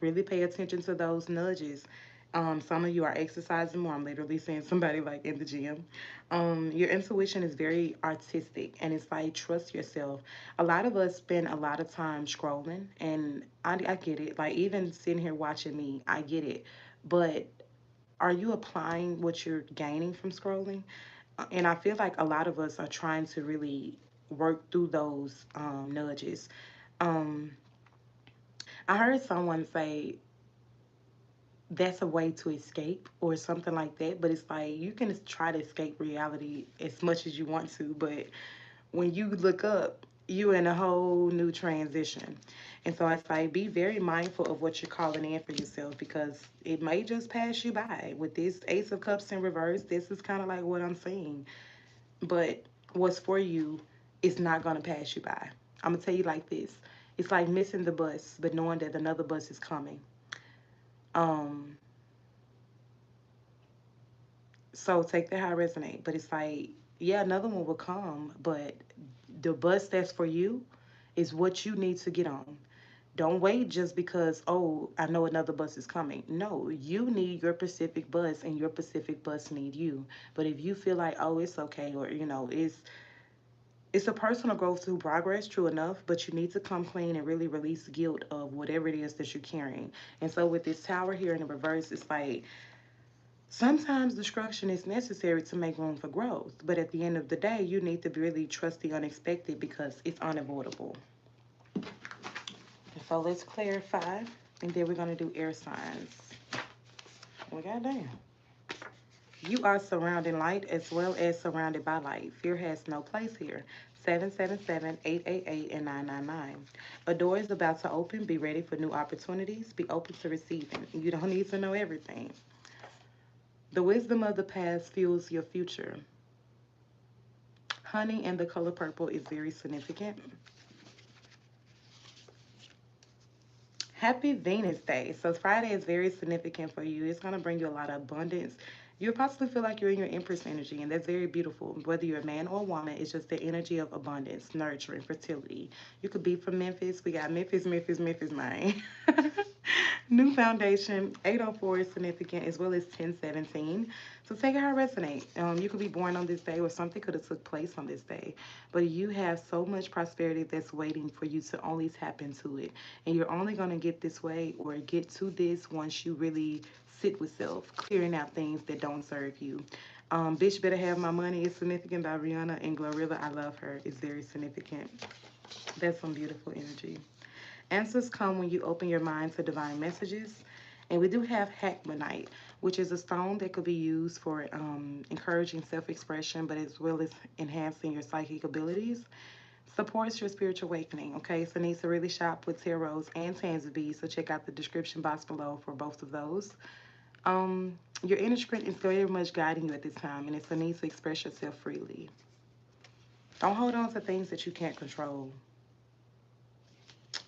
really pay attention to those nudges. Some of you are exercising more. I'm literally seeing somebody like in the gym. Your intuition is very artistic and it's like trust yourself. A lot of us spend a lot of time scrolling, and I get it. Like, even sitting here watching me, I get it. But are you applying what you're gaining from scrolling? And I feel like a lot of us are trying to really work through those nudges. Um, I heard someone say that's a way to escape or something like that, but it's like you can try to escape reality as much as you want to, but when you look up, you in a whole new transition. And so it's like be very mindful of what you're calling in for yourself because it may just pass you by. With this Ace of Cups in reverse, this is kind of like what I'm saying. But what's for you is not going to pass you by. I'm going to tell you like this. It's like missing the bus, but knowing that another bus is coming. Um, so take that how it resonate. But it's like, yeah, another one will come, but the bus that's for you is what you need to get on. Don't wait just because, oh, I know another bus is coming. No, you need your Pacific bus and your Pacific bus need you. But if you feel like, oh, it's okay, or it's a personal growth through progress, true enough, but you need to come clean and really release guilt of whatever it is that you're carrying. And so with this tower here in the reverse, it's like sometimes destruction is necessary to make room for growth. But at the end of the day, you need to really trust the unexpected because it's unavoidable. So let's clarify, and then we're gonna do air signs. Well, goddamn. You are surrounding light as well as surrounded by light. Fear has no place here. 777-888 and 999. A door is about to open. Be ready for new opportunities. Be open to receiving. You don't need to know everything. The wisdom of the past fuels your future. Honey and the color purple is very significant. Happy Venus Day. So Friday is very significant for you. It's going to bring you a lot of abundance. You'll possibly feel like you're in your Empress energy, and that's very beautiful. Whether you're a man or a woman, it's just the energy of abundance, nurturing, fertility. You could be from Memphis. We got Memphis, man. New foundation, 804 is significant, as well as 1017. So take it how it resonates. You could be born on this day, or something could have took place on this day. But you have so much prosperity that's waiting for you to only tap into it. And you're only going to get this way or get to this once you really sit with self, clearing out things that don't serve you. Bitch Better Have My Money is significant by Rihanna, and Glorilla, I love her, is very significant. That's some beautiful energy. Answers come when you open your mind to divine messages. And we do have Hackmanite, which is a stone that could be used for encouraging self expression, but as well as enhancing your psychic abilities. Supports your spiritual awakening. Okay, so needs to really shop with TarRose and Tanzi B. So check out the description box below for both of those. Your inner strength is very much guiding you at this time, and it's a need to express yourself freely. Don't hold on to things that you can't control.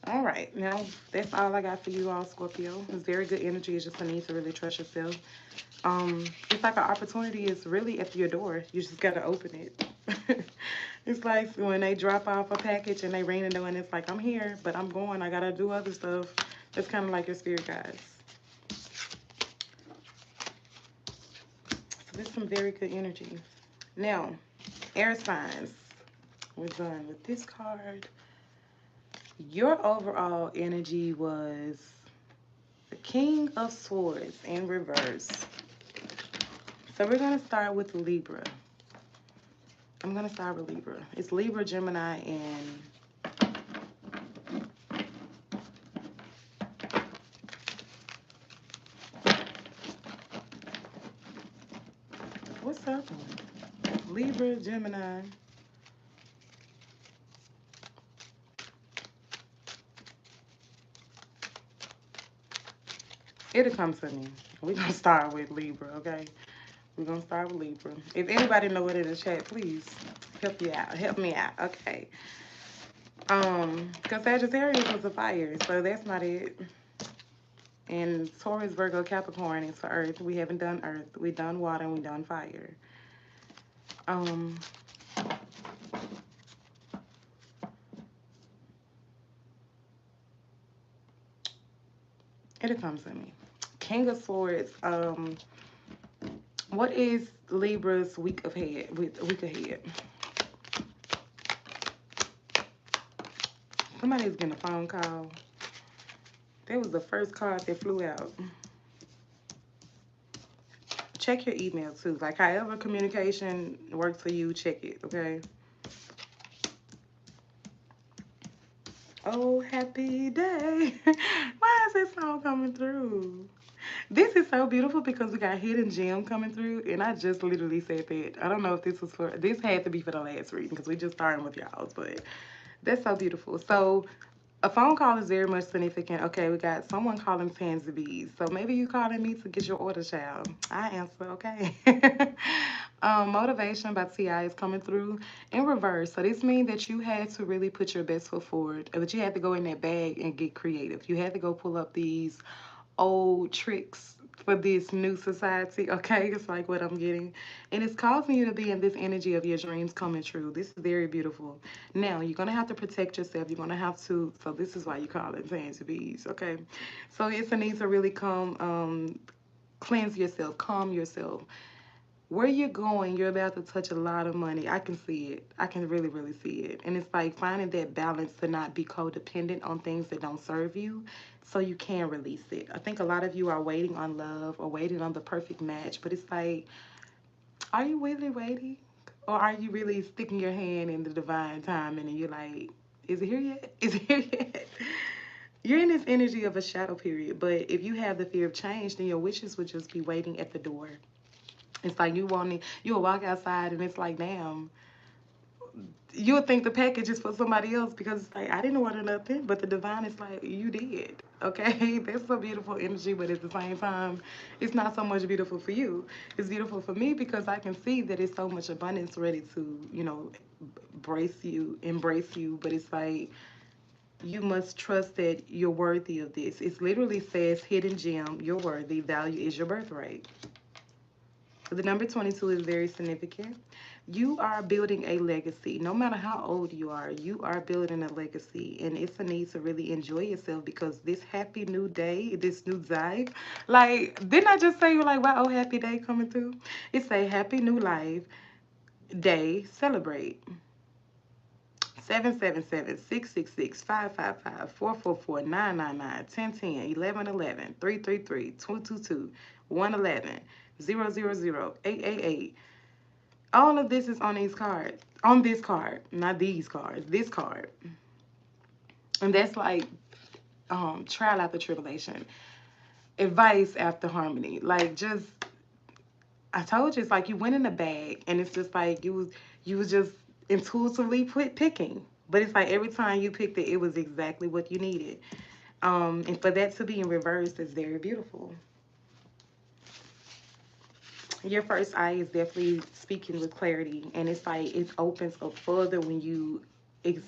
All right, now that's all I got for you all, Scorpio. It's very good energy. It's just a need to really trust yourself. It's like an opportunity is really at your door. You just gotta open it. It's like when they drop off a package and they ring the door and it's like, I'm here, but I'm going. I gotta do other stuff. It's kind of like your spirit guides. So there's some very good energy. Now, air signs. We're done with this card. Your overall energy was the King of Swords in reverse. So we're going to start with Libra. I'm going to start with Libra. It's Libra, Gemini, and what's up? Libra, Gemini. It'll come to me. We're going to start with Libra, okay? We're going to start with Libra. If anybody know it in the chat, please help you out. Help me out, okay? Because Sagittarius was a fire, so that's not it. And Taurus, Virgo, Capricorn is for Earth. We haven't done Earth. We done water and we done fire. It'll come to me. King of Swords. What is Libra's week ahead? Week ahead. Somebody's getting a phone call. That was the first card that flew out. Check your email too. Like however communication works for you, check it, okay? Oh, happy day. Why is this song coming through? This is so beautiful because we got hidden gem coming through, and I just literally said that. I don't know if this was for this had to be for the last reading because we just starting with y'all's, but that's so beautiful. So a phone call is very much significant. Okay, we got someone calling Tanzi B. So maybe you calling me to get your order, child. I answer, okay. Motivation by T.I. is coming through in reverse. So this means that you had to really put your best foot forward, but you had to go in that bag and get creative. You had to go pull up these old tricks for this new society, okay? It's like what I'm getting. And it's causing you to be in this energy of your dreams coming true. This is very beautiful. Now, you're going to have to protect yourself. You're going to have to, so this is why you call it Tanzi Bees, okay? So it's a need to really come, cleanse yourself, calm yourself. Where you're going, you're about to touch a lot of money. I can see it. I can really, really see it. And it's like finding that balance to not be codependent on things that don't serve you so you can release it. I think a lot of you are waiting on love or waiting on the perfect match, but it's like, are you really waiting? Or are you really sticking your hand in the divine timing and you're like, is it here yet? Is it here yet? You're in this energy of a shadow period, but if you have the fear of change, then your wishes would just be waiting at the door. It's like you'll walk outside and it's like, damn, you'll think the package is for somebody else because it's like, I didn't order nothing, but the divine is like, you did. Okay, that's a beautiful energy, but at the same time, it's not so much beautiful for you. It's beautiful for me because I can see that it's so much abundance ready to, embrace you. But it's like, you must trust that you're worthy of this. It literally says, hidden gem, you're worthy, value is your birthright. The number 22 is very significant. You are building a legacy. No matter how old you are building a legacy. And it's a need to really enjoy yourself because this happy new day, this new life, like, didn't I just say you're like, wow, happy day coming through? It's a happy new life day. Celebrate. 777-666-5555-444-999-1010-1111-333-222-111-000-888. All of this is on these cards. On this card. Not these cards. This card. And that's like trial after tribulation. Advice after harmony. Like just I told you it's like you went in the bag and it's just like you was just intuitively picking. But it's like every time you picked it, it was exactly what you needed. And for that to be in reverse is very beautiful. Your first eye is definitely speaking with clarity, and it's like it opens up further when ex-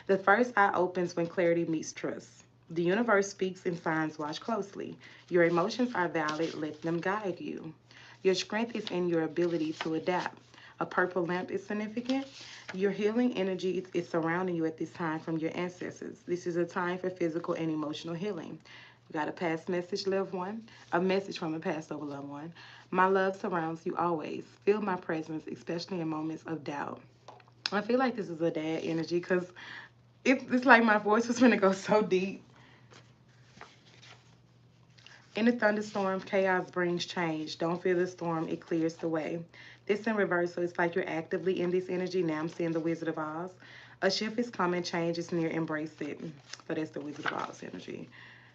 the first eye opens when clarity meets trust. The universe speaks in signs, watch closely. Your emotions are valid, let them guide you. Your strength is in your ability to adapt. A purple lamp is significant. Your healing energy is surrounding you at this time from your ancestors. This is a time for physical and emotional healing. We got a past message, loved one, a message from a past over loved one. My love surrounds you always. Feel my presence, especially in moments of doubt. I feel like this is a dad energy because it's like my voice was going to go so deep. In a thunderstorm, chaos brings change. Don't fear the storm, it clears the way. This in reverse, so it's like you're actively in this energy. Now I'm seeing the Wizard of Oz. A shift is coming, change is near, embrace it. So that's the Wizard of Oz energy.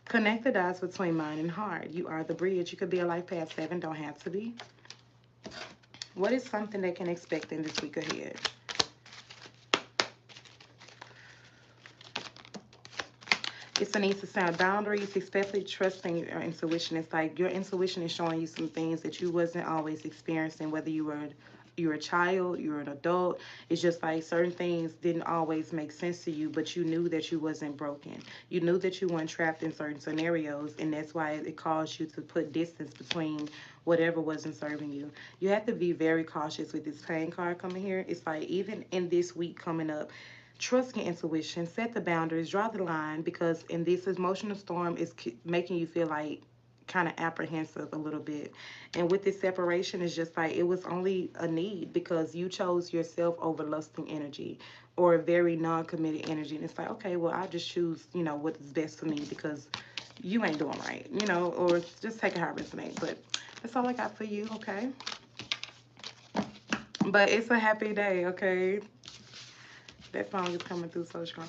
Connect the dots between mind and heart. You are the bridge. You could be a life path 7, don't have to be. What is something they can expect in this week ahead? It's a need to set boundaries, especially trusting your intuition. It's like your intuition is showing you some things that you wasn't always experiencing, whether you're a child, you're an adult. It's just like certain things didn't always make sense to you, but you knew that you wasn't broken. You knew that you weren't trapped in certain scenarios, and that's why it caused you to put distance between whatever wasn't serving you. You have to be very cautious with this pain card coming here. It's like even in this week coming up, trust your intuition, set the boundaries, draw the line, because in this emotional storm, it's making you feel like kind of apprehensive a little bit. And with this separation, it's just like it was only a need because you chose yourself over lusting energy or a very non-committed energy. And it's like, okay, well, I'll just choose, what is best for me because you ain't doing right, or just take it how it resonates. But that's all I got for you, okay? But it's a happy day, okay? That song is coming through so strong.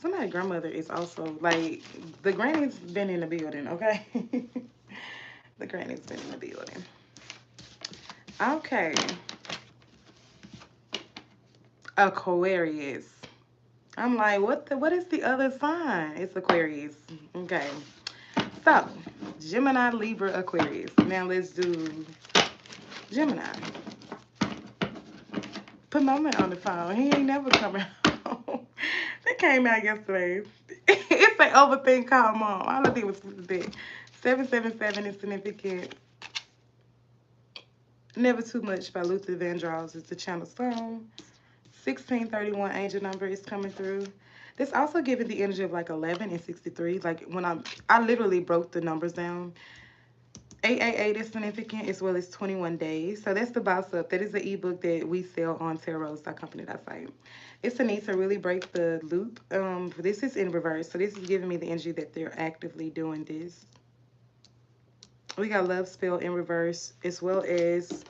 Somebody's grandmother is also like the granny's been in the building, okay? The granny's been in the building. Okay. Aquarius. I'm like, what is the other sign? It's Aquarius. Okay. So, Gemini, Libra, Aquarius. Now let's do Gemini. Put Mama on the phone. He ain't never coming home. That came out yesterday. It's an overthink call mom. All I did was flip the deck. 777 is significant. Never Too Much by Luther Vandross is the channel song. 1631 angel number is coming through. This also giving the energy of like 11 and 63. Like when I literally broke the numbers down. 888 is significant as well as 21 days. So that's the boss up. That is the ebook that we sell on TarRose.company.site. It's a need to really break the loop. This is in reverse. So this is giving me the energy that they're actively doing this. We got love spell in reverse as well as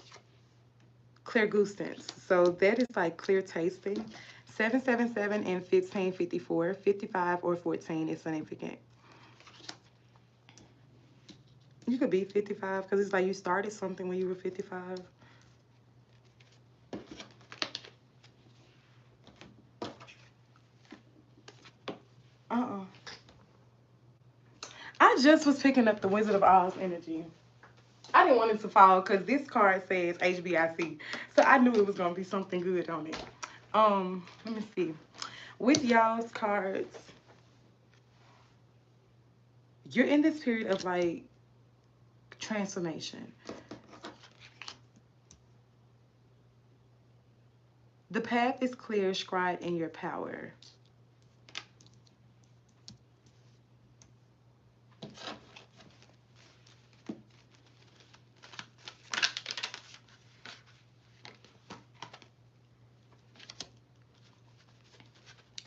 clear gustance. So that is like clear tasting. 777 and 1554, 55 or 14 is significant. You could be 55 because it's like you started something when you were 55. Uh-uh. I just was picking up the Wizard of Oz energy. I didn't want it to fall because this card says HBIC. So I knew it was going to be something good on it. Let me see. With y'all's cards, you're in this period of like transformation. The path is clear, scribed in your power.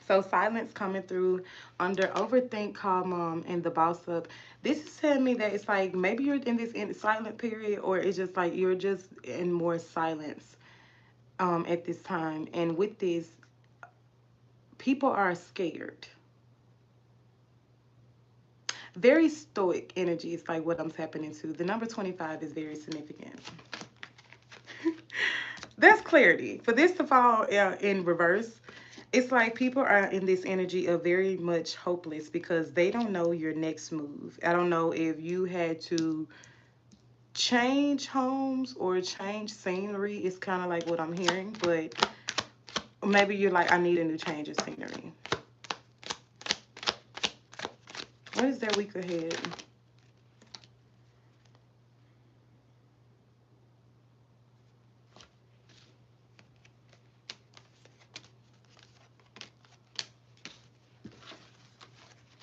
So silence coming through under overthink, calm, mom, and the boss up. This is telling me that it's like maybe you're in this silent period, or it's just like you're just in more silence at this time. And with this, people are scared. Very stoic energy is like what I'm tapping into. The number 25 is very significant. That's clarity. For this to fall in reverse, it's like people are in this energy of very much hopeless because they don't know your next move. I don't know if you had to change homes or change scenery. It's kind of like what I'm hearing, but maybe you're like, I need a new change of scenery. What is their week ahead?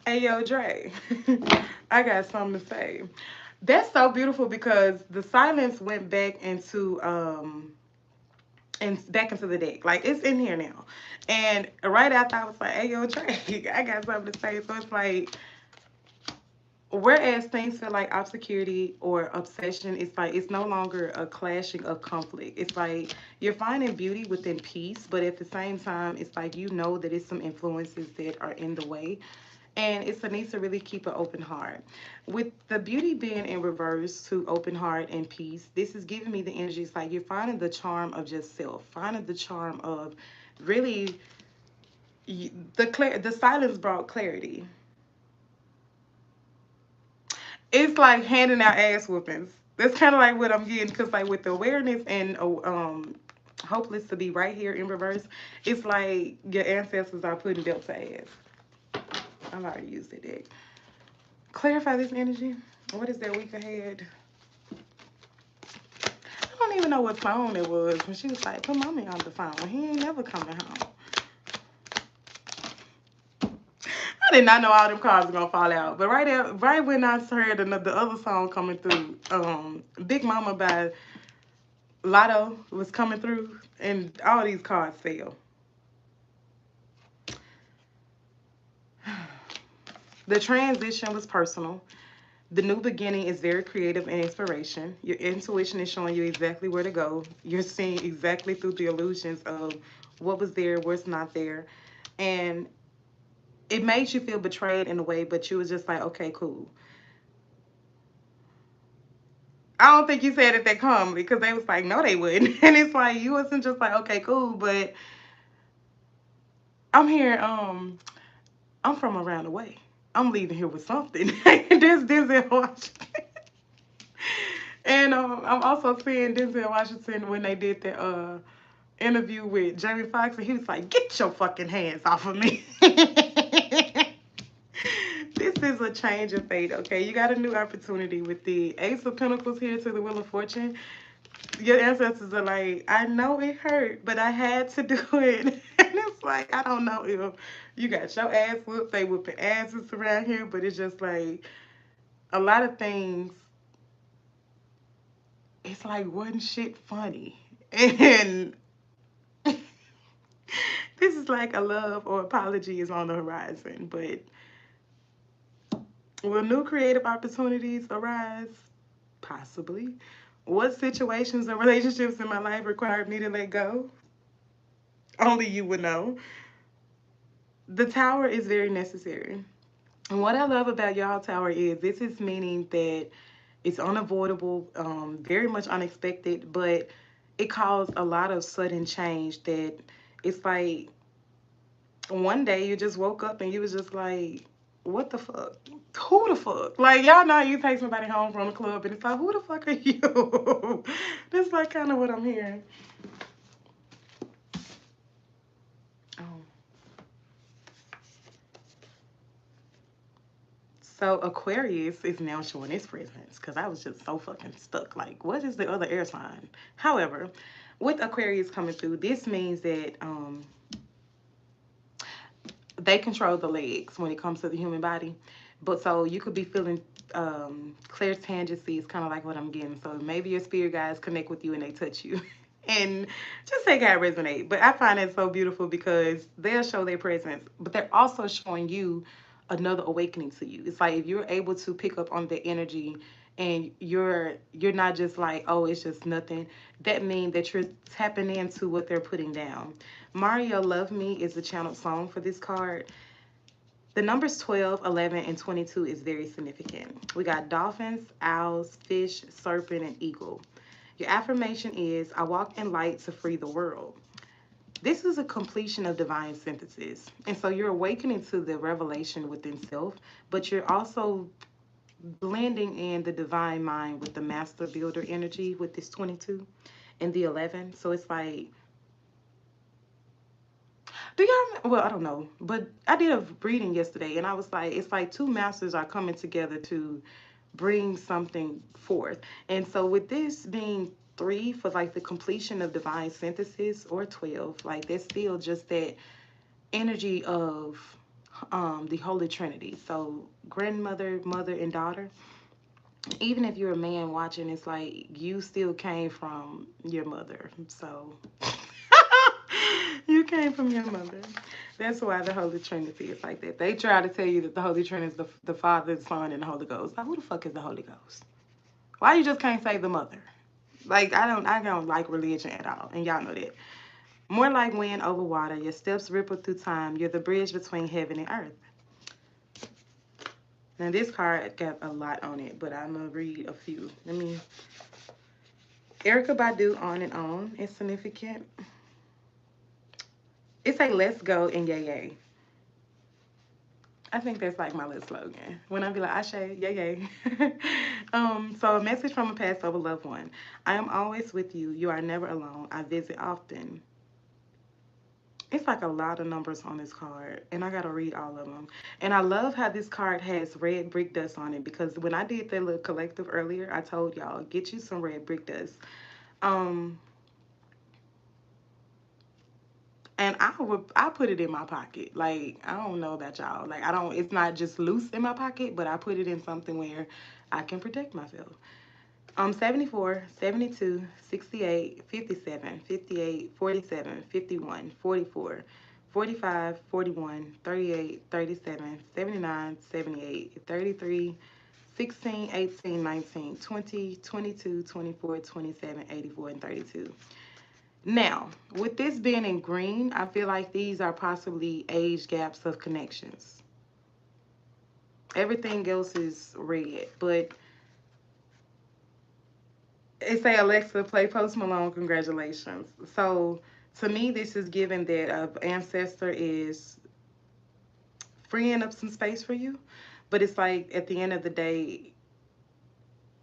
Hey, yo, Dre, I got something to say. That's so beautiful because the silence went back into and back into the deck. Like it's in here now. And right after I was like, hey yo, Trey, I got something to say. So it's like whereas things feel like obscurity or obsession, it's like it's no longer a clashing of conflict. It's like you're finding beauty within peace, but at the same time, it's like you know that it's some influences that are in the way. And it's a need to really keep an open heart. With the beauty being in reverse to open heart and peace, this is giving me the energy. It's like you're finding the charm of just self, finding the charm of really the silence brought clarity. It's like handing out ass whoopings. That's kind of like what I'm getting because like with the awareness and hopeless to be right here in reverse, it's like your ancestors are putting belt to ass. I've already used it. Dick. Clarify this energy. What is their week ahead? I don't even know what phone it was when she was like, put mommy on the phone. He ain't never coming home. I did not know all them cards were gonna fall out. But right when I heard the other song coming through, Big Mama by Lotto was coming through, and all these cards fell. The transition was personal. The new beginning is very creative and inspiration. Your intuition is showing you exactly where to go. You're seeing exactly through the illusions of what was there, what's not there. And it made you feel betrayed in a way, but you was just like, okay, cool. I don't think you said it that calmly because they was like, no, they wouldn't. And it's like, you wasn't just like, okay, cool, but I'm here, I'm from around the way. I'm leaving here with something. This Denzel Washington. And I'm also seeing Denzel Washington when they did the interview with Jamie Foxx, and he was like, "Get your fucking hands off of me." This is a change of fate, okay? You got a new opportunity with the Ace of Pentacles here to the Wheel of Fortune. Your ancestors are like, I know it hurt, but I had to do it. And it's like, I don't know if you got your ass whooped, they whooping asses around here, but it's just like a lot of things, it's like wasn't shit funny. And this is like a love or apology is on the horizon, but will new creative opportunities arise? Possibly. What situations or relationships in my life required me to let go? Only you would know. The tower is very necessary. And what I love about y'all tower is this is meaning that it's unavoidable, very much unexpected, but it caused a lot of sudden change that it's like one day you just woke up and you was just like, what the fuck? Who the fuck? Like, y'all know you take somebody home from the club and it's like, who the fuck are you? That's like kind of what I'm hearing. Oh. So Aquarius is now showing its presence because I was just so fucking stuck. Like, what is the other air sign? However, with Aquarius coming through, this means that they control the legs when it comes to the human body. But so you could be feeling clairtangency is kind of like what I'm getting. So maybe your spirit guides connect with you and they touch you. And just say God resonate. But I find it so beautiful because they'll show their presence, but they're also showing you another awakening to you. It's like if you're able to pick up on the energy and you're not just like, oh, it's just nothing. That means that you're tapping into what they're putting down. Mario Love Me is the channel song for this card. The numbers 12, 11, and 22 is very significant. We got dolphins, owls, fish, serpent, and eagle. Your affirmation is, I walk in light to free the world. This is a completion of divine synthesis. And so you're awakening to the revelation within self, but you're also blending in the divine mind with the master builder energy with this 22 and the 11. So it's like, do y'all? Well, I don't know, but I did a reading yesterday, and I was like, it's like two masters are coming together to bring something forth. And so, with this being three for like the completion of divine synthesis, or 12, like there's still just that energy of the Holy Trinity. So, grandmother, mother, and daughter. Even if you're a man watching, it's like you still came from your mother. So you came from your mother. That's why the Holy Trinity is like that. They try to tell you that the Holy Trinity is the Father, the Son, and the Holy Ghost. Like, who the fuck is the Holy Ghost? Why you just can't say the mother? Like, I don't like religion at all, and y'all know that. More like wind over water, your steps ripple through time. You're the bridge between heaven and earth. Now this card got a lot on it, but I'm gonna read a few. Let me. Erica Badu, on and on is significant. It's a let's go and yay yay. I think that's like my little slogan. When I be like, Ashe, yay yay. So a message from a past over loved one. I am always with you. You are never alone. I visit often. It's like a lot of numbers on this card, and I gotta read all of them. And I love how this card has red brick dust on it because when I did that little collective earlier, I told y'all get you some red brick dust. Um, and I put it in my pocket. Like I don't know about y'all. Like I don't. It's not just loose in my pocket, but I put it in something where I can protect myself. 74, 72, 68, 57, 58, 47, 51, 44, 45, 41, 38, 37, 79, 78, 33, 16, 18, 19, 20, 22, 24, 27, 84, and 32. Now, with this being in green, I feel like these are possibly age gaps of connections. Everything else is red. But it say Alexa play Post Malone. Congratulations. So to me, this is given that an ancestor is freeing up some space for you. But it's like at the end of the day,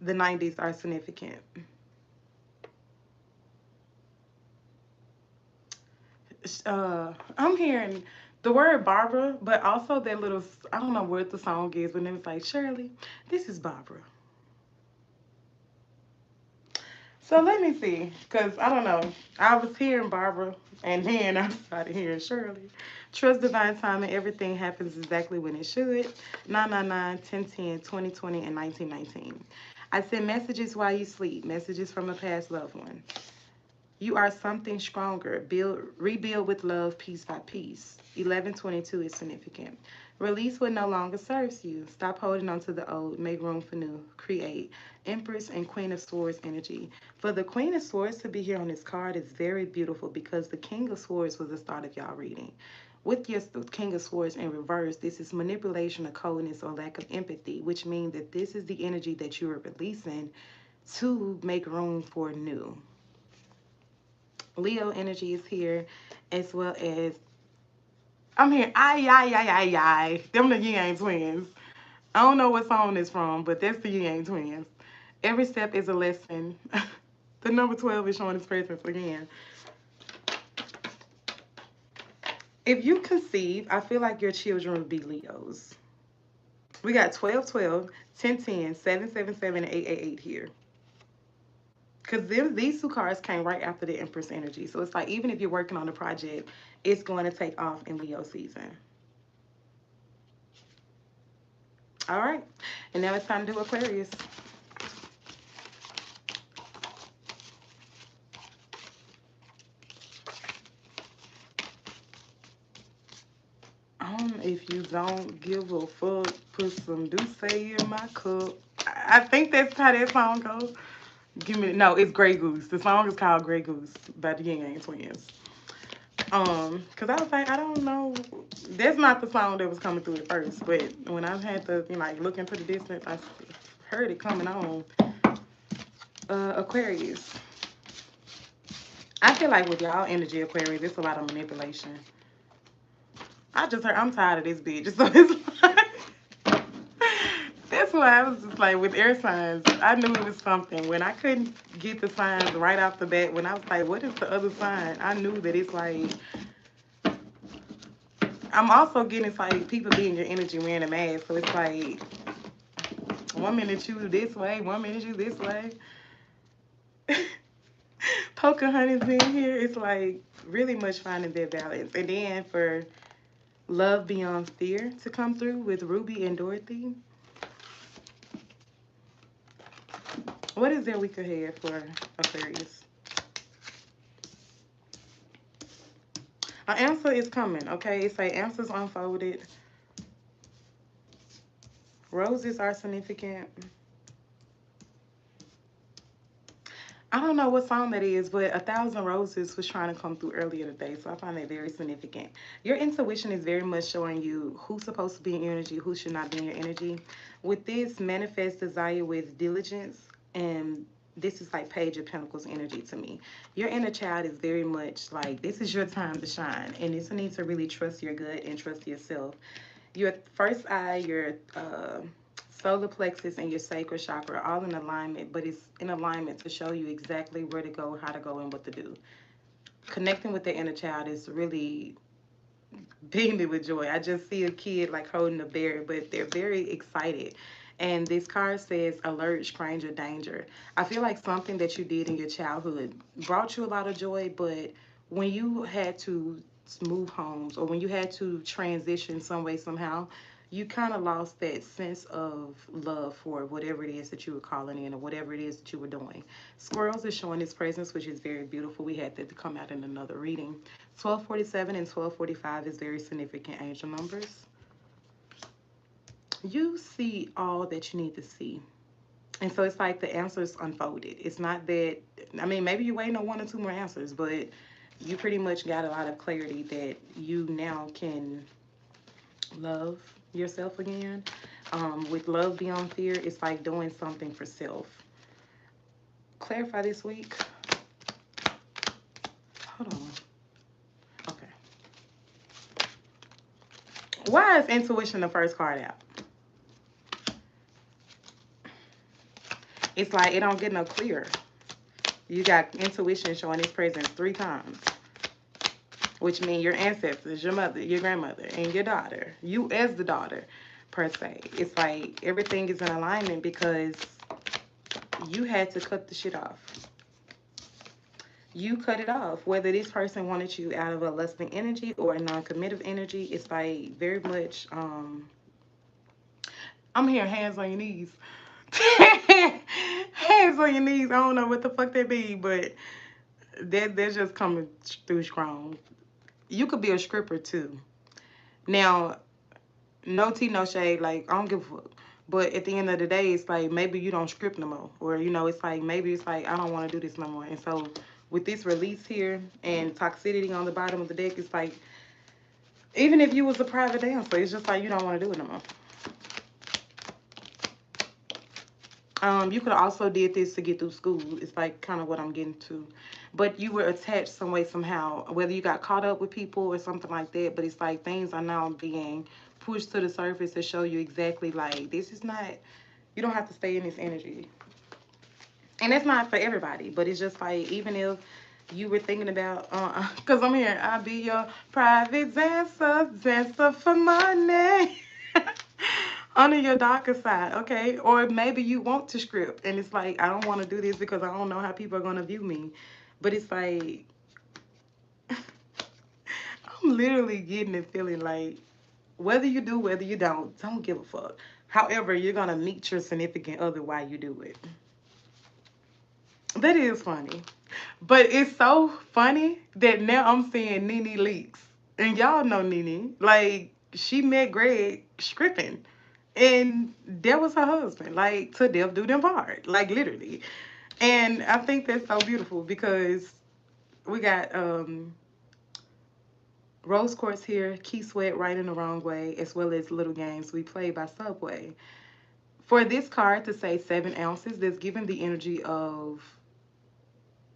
the 90s are significant. I'm hearing the word Barbara, but also that little, I don't know what the song is, but then it's like, Shirley, this is Barbara. So let me see, because I don't know. I was hearing Barbara, and then I started hearing Shirley. Trust divine timing. Everything happens exactly when it should. 999, 1010, 2020, and 1919. I send messages while you sleep, messages from a past loved one. You are something stronger. Rebuild with love, piece by piece. 1122 is significant. Release what no longer serves you. Stop holding on to the old. Make room for new. Create. Empress and Queen of Swords energy. For the Queen of Swords to be here on this card is very beautiful because the King of Swords was the start of y'all reading. With your King of Swords in reverse, this is manipulation or coldness or lack of empathy, which means that this is the energy that you are releasing to make room for new. Leo energy is here, as well as I'm here. Ay. Them the Yang twins. I don't know what song it's from, but that's the Yang twins. Every step is a lesson. The number 12 is showing its presence again. If you conceive, I feel like your children would be Leos. We got 12, 10, 7, and 8 here. Because these two cards came right after the Empress energy. So it's like even if you're working on a project, it's going to take off in Leo season. All right. And now it's time to do Aquarius. If you don't give a fuck, put some Douce in my cup. I think that's how that song goes. Give me no, it's Grey Goose. The song is called Grey Goose by the Yin Yang Twins. Cause I was like, I don't know, that's not the song that was coming through at first, but when I had to like look into the distance, I heard it coming on. Aquarius. I feel like with y'all energy Aquarius, it's a lot of manipulation. I just heard I'm tired of this bitch. So it's like that's why I was just like with air signs, I knew it was something. When I couldn't get the signs right off the bat, when I was like, what is the other sign? I knew that it's like I'm also getting it's like people being your energy wearing a mask. So it's like 1 minute you this way, 1 minute you this way. Pocahontas being here, it's like really much finding that balance. And then for love beyond fear to come through with Ruby and Dorothy. What is their week ahead for Aquarius? An answer is coming, okay? It's like answers unfolded. Roses are significant. I don't know what song that is, but A Thousand Roses was trying to come through earlier today, so I find that very significant. Your intuition is very much showing you who's supposed to be in your energy, who should not be in your energy. With this, manifest desire with diligence, and this is like Page of Pentacles energy to me. Your inner child is very much like, this is your time to shine, and it's a need to really trust your gut and trust yourself. Your first eye, your solar plexus, and your sacral chakra are all in alignment, but it's in alignment to show you exactly where to go, how to go, and what to do. Connecting with the inner child is really beaming with joy. I just see a kid like holding a bear, but they're very excited. And this card says alert, stranger, danger. I feel like something that you did in your childhood brought you a lot of joy, but when you had to move homes or when you had to transition some way, somehow, you kind of lost that sense of love for whatever it is that you were calling in or whatever it is that you were doing. Squirrels is showing its presence, which is very beautiful. We had that to come out in another reading. 1247 and 1245 is very significant angel numbers. You see all that you need to see. And so it's like the answers unfolded. It's not that, I mean, maybe you're waiting on one or two more answers, but you pretty much got a lot of clarity that you now can love yourself again. With love beyond fear, it's like doing something for self. Clarify this week. Hold on. Okay. Why is intuition the first card out? It's like it don't get no clearer. You got intuition showing its presence 3 times, which means your ancestors, your mother, your grandmother, and your daughter. You as the daughter, per se. It's like everything is in alignment because you had to cut the shit off. You cut it off. Whether this person wanted you out of a lusting energy or a non-committive energy, it's like very much. I'm hearing hands on your knees. Hands on your knees. I don't know what the fuck that be, but that's just coming through strong. You could be a stripper too. Now, no tea, no shade. Like I don't give a fuck. But at the end of the day, it's like maybe you don't script no more, or it's like maybe it's like I don't want to do this no more. And so with this release here and toxicity on the bottom of the deck, it's like even if you was a private dancer, it's just like you don't want to do it no more. You could also did this to get through school. It's like kind of what I'm getting to. But you were attached some way, somehow, whether you got caught up with people or something like that. But it's like things are now being pushed to the surface to show you exactly like this is not, you don't have to stay in this energy. And that's not for everybody, but it's just like even if you were thinking about, because I'm here, I'll be your private dancer, dancer for money. On your darker side, okay? Or maybe you want to script and it's like, I don't want to do this because I don't know how people are going to view me. But it's like, I'm literally getting and feeling like, whether you do, whether you don't give a fuck. However, you're going to meet your significant other while you do it. That is funny. But it's so funny that now I'm seeing Nene leaks. And y'all know Nene. Like, she met Greg scripting. And that was her husband. Like, to death do them part. Like, literally. And I think that's so beautiful because we got Rose Quartz here, Key Sweat right in the wrong way, as well as Little Games We Play by Subway. For this card to say 7 ounces, that's giving the energy of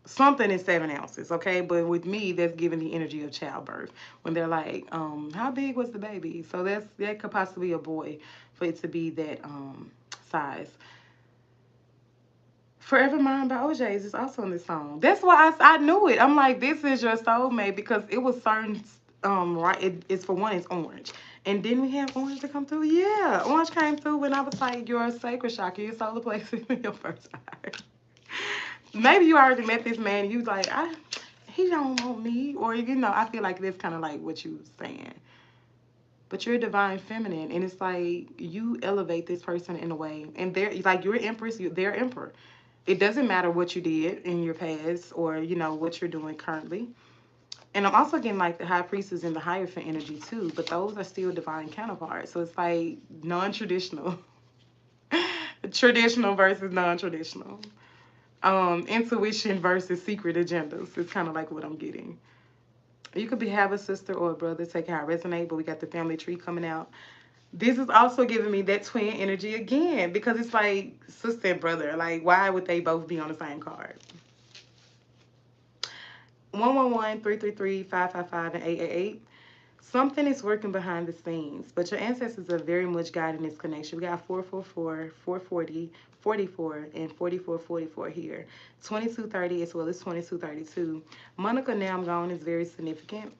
something in 7 ounces, okay? But with me, that's giving the energy of childbirth. When they're like, how big was the baby? So that could possibly be a boy for it to be that size. Forever Mind by OJ's is also in this song. That's why I knew it. I'm like, this is your soulmate because it was certain right. It's for one, it's orange. And didn't we have orange to come through? Yeah, orange came through when I was like, your sacred chakra, your solar plexus in your first eye. Maybe you already met this man. You like, he don't want me, or I feel like that's kind of like what you was saying. But you're divine feminine, and it's like you elevate this person in a way, and they're like you're empress, they're emperor. It doesn't matter what you did in your past or what you're doing currently. And I'm also getting like the high priestess and the hierophant energy too, but those are still divine counterparts. So it's like non-traditional, traditional versus non-traditional. Intuition versus secret agendas. It's kind of like what I'm getting. You could have a sister or a brother, take how I resonate, but we got the family tree coming out. This is also giving me that twin energy again because it's like sister and brother. Like, why would they both be on the same card? 111, 333, 555, and 888. Something is working behind the scenes, but your ancestors are very much guiding this connection. We got 444, 440, 44, and 4444 here. 2230 as well as 2232. Monica Now I'm Gone is very significant.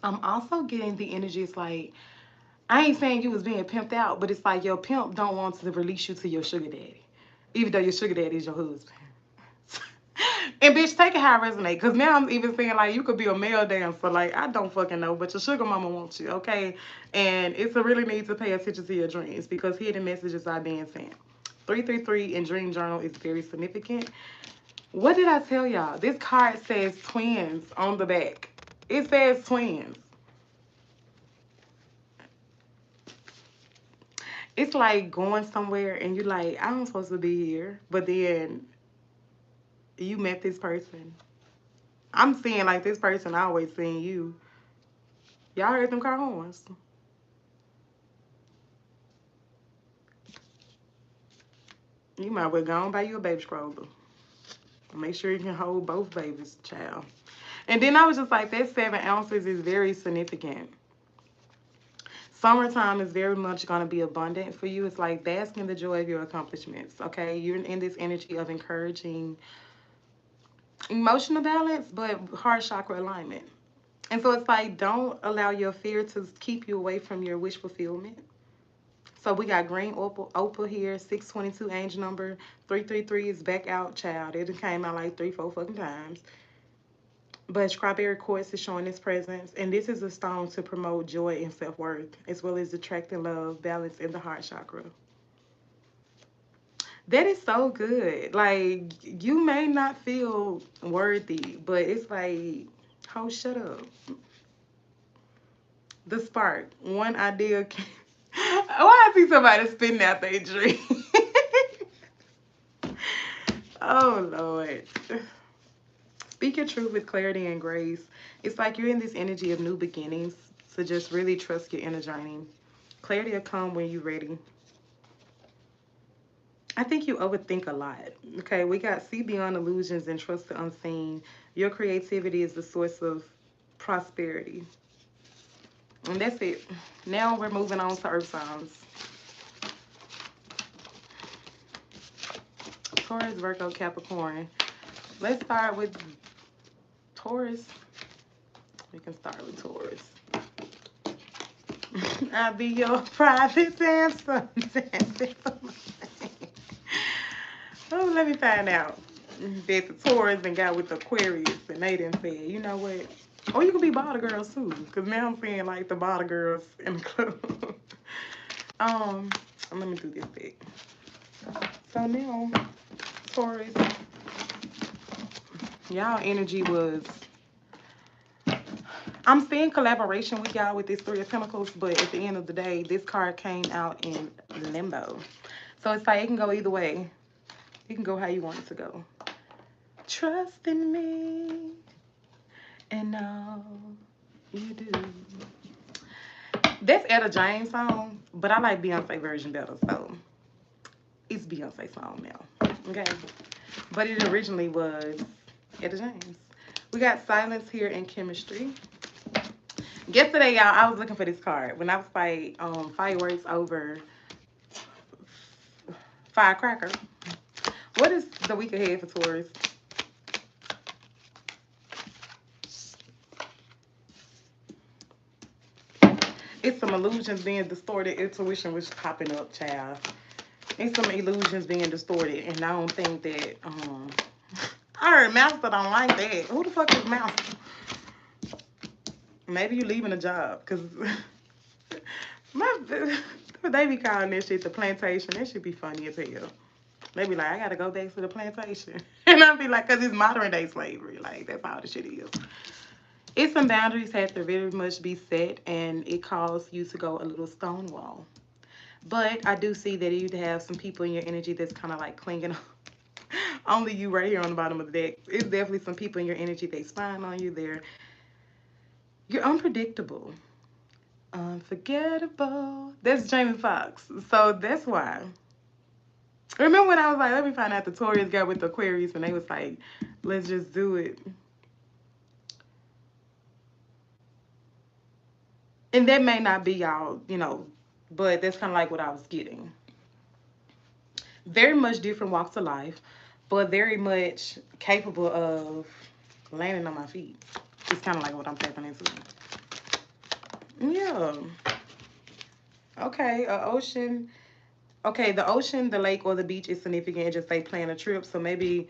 I'm also getting the energy. It's like, I ain't saying you was being pimped out, but it's like your pimp don't want to release you to your sugar daddy, even though your sugar daddy is your husband. And bitch, take it how I resonate. Cause now I'm even saying like you could be a male dancer. Like I don't fucking know, but your sugar mama wants you, okay? And it's a really need to pay attention to your dreams because hidden messages are being sent. 333 in Dream Journal is very significant. What did I tell y'all? This card says twins on the back. It says twins. It's like going somewhere and you're like, I'm supposed to be here, but then you met this person. I'm seeing like this person always seeing you. Y'all heard them car horns. You might well go and buy you a baby stroller. Make sure you can hold both babies, child. And then I was just like, that 7 ounces is very significant. Summertime is very much going to be abundant for you. It's like bask in the joy of your accomplishments, okay? You're in this energy of encouraging emotional balance, but heart chakra alignment. And so it's like, don't allow your fear to keep you away from your wish fulfillment. So we got green opal here, 622 angel number, 333 is back out, child. It came out like 3, 4 fucking times. But strawberry quartz is showing its presence, and this is a stone to promote joy and self-worth, as well as attracting love, balance in the heart chakra. That is so good. Like, you may not feel worthy, but it's like, oh, shut up. The spark, one idea. Why I see somebody spitting out their dream? Oh, Lord. Speak your truth with clarity and grace. It's like you're in this energy of new beginnings, so just really trust your inner journey. Clarity will come when you're ready. I think you overthink a lot. Okay, we got see beyond illusions and trust the unseen. Your creativity is the source of prosperity. And that's it. Now we're moving on to earth signs. Taurus, Virgo, Capricorn. Let's start with Taurus. We can start with Taurus. I'll be your private Samson. Oh, let me find out that the Taurus and got with the Aquarius and they didn't say, you know what? Or you could be bottle girls too, because now I'm seeing like the bottle girls in the club. um, Let me do this big. So now, Taurus, y'all energy was. I'm seeing collaboration with y'all with this Three of Pentacles, but at the end of the day, this card came out in limbo. So it's like it can go either way. It can go how you want it to go. Trust in me and all you do. That's Etta James song, but I like Beyonce version better, so it's Beyonce song now. Okay? But it originally was Etta James. We got silence here in chemistry. Yesterday, y'all, I was looking for this card when I was like fireworks over firecracker. What is the week ahead for Taurus? It's some illusions being distorted. Intuition was popping up, child. It's some illusions being distorted, and I don't think that. I heard Master don't like that. Who the fuck is Master? Maybe you leaving a job, cause my they be calling that shit the plantation. That should be funny as hell. They be like, I gotta go back to the plantation, and I'll be like, cause it's modern day slavery. Like that's how the shit is. It's some boundaries have to very much be set, and it calls you to go a little stonewall. But I do see that you have some people in your energy that's kind of like clinging on. Only you right here on the bottom of the deck. It's definitely some people in your energy they spying on you. You're unpredictable, unforgettable. That's Jamie Foxx. So that's why. Remember when I was like, let me find out the Taurus got with the Aquarius, and they was like, let's just do it. And that may not be y'all, but that's kind of like what I was getting. Very much different walks of life, but very much capable of landing on my feet. It's kind of like what I'm tapping into. Yeah. Okay, ocean. Okay, the ocean, the lake, or the beach is significant. Just say plan a trip. So maybe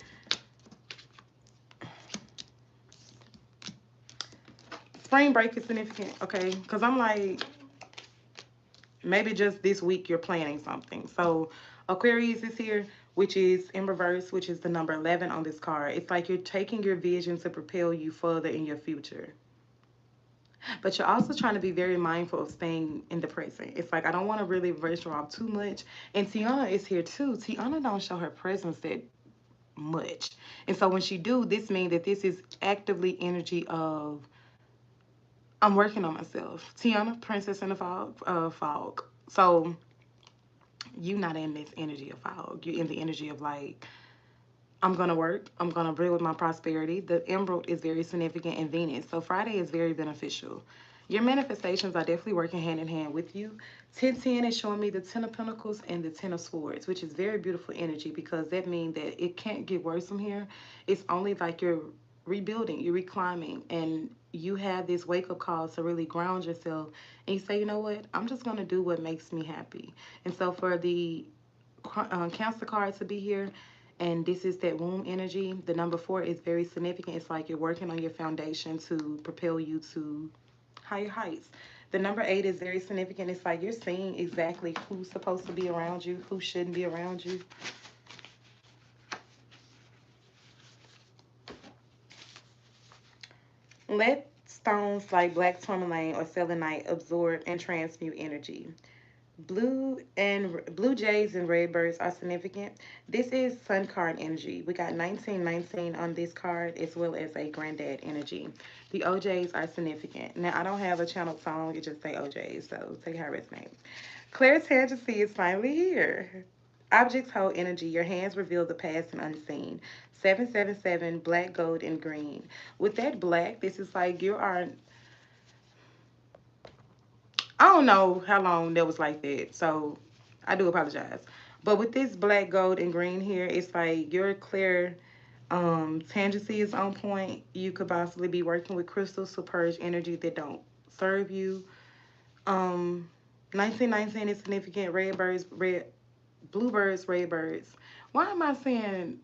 spring break is significant. Okay, because I'm like, maybe just this week you're planning something. So Aquarius is here, which is in reverse, which is the number 11 on this card. It's like you're taking your vision to propel you further in your future. But you're also trying to be very mindful of staying in the present. It's like I don't want to really rush off too much. And Tiana is here too. Tiana don't show her presence that much. And so when she do, this means that this is actively energy of I'm working on myself. Tiana, Princess in the Fog, Fog. So You not in this energy of fog. You're in the energy of like, I'm gonna work. I'm gonna build my prosperity. The emerald is very significant in Venus, so Friday is very beneficial. Your manifestations are definitely working hand in hand with you. 1010 is showing me the Ten of Pentacles and the Ten of Swords, which is very beautiful energy because that means that it can't get worse from here. It's only like you're rebuilding, you're reclimbing, and you have this wake up call to really ground yourself. And you say, you know what? I'm just gonna do what makes me happy. And so for the Cancer card to be here, and this is that womb energy. The number 4 is very significant. It's like you're working on your foundation to propel you to higher heights. The number 8 is very significant. It's like you're seeing exactly who's supposed to be around you, who shouldn't be around you. Let stones like black tourmaline or selenite absorb and transmute energy. Blue jays and redbirds are significant. This is sun card energy. We got 1919 on this card as well as a granddad energy. The OJs are significant. Now I don't have a channel song, it just say OJs, so take how it resonates. Clairtangency is finally here. Objects hold energy. Your hands reveal the past and unseen. 777, black, gold, and green. With that black, this is like you are, I don't know how long that was like that, so I do apologize. But with this black, gold, and green here, it's like your clear tangency is on point. You could possibly be working with crystals to purge energy that don't serve you. Um, 1919 is significant. Bluebirds, redbirds. Why am I saying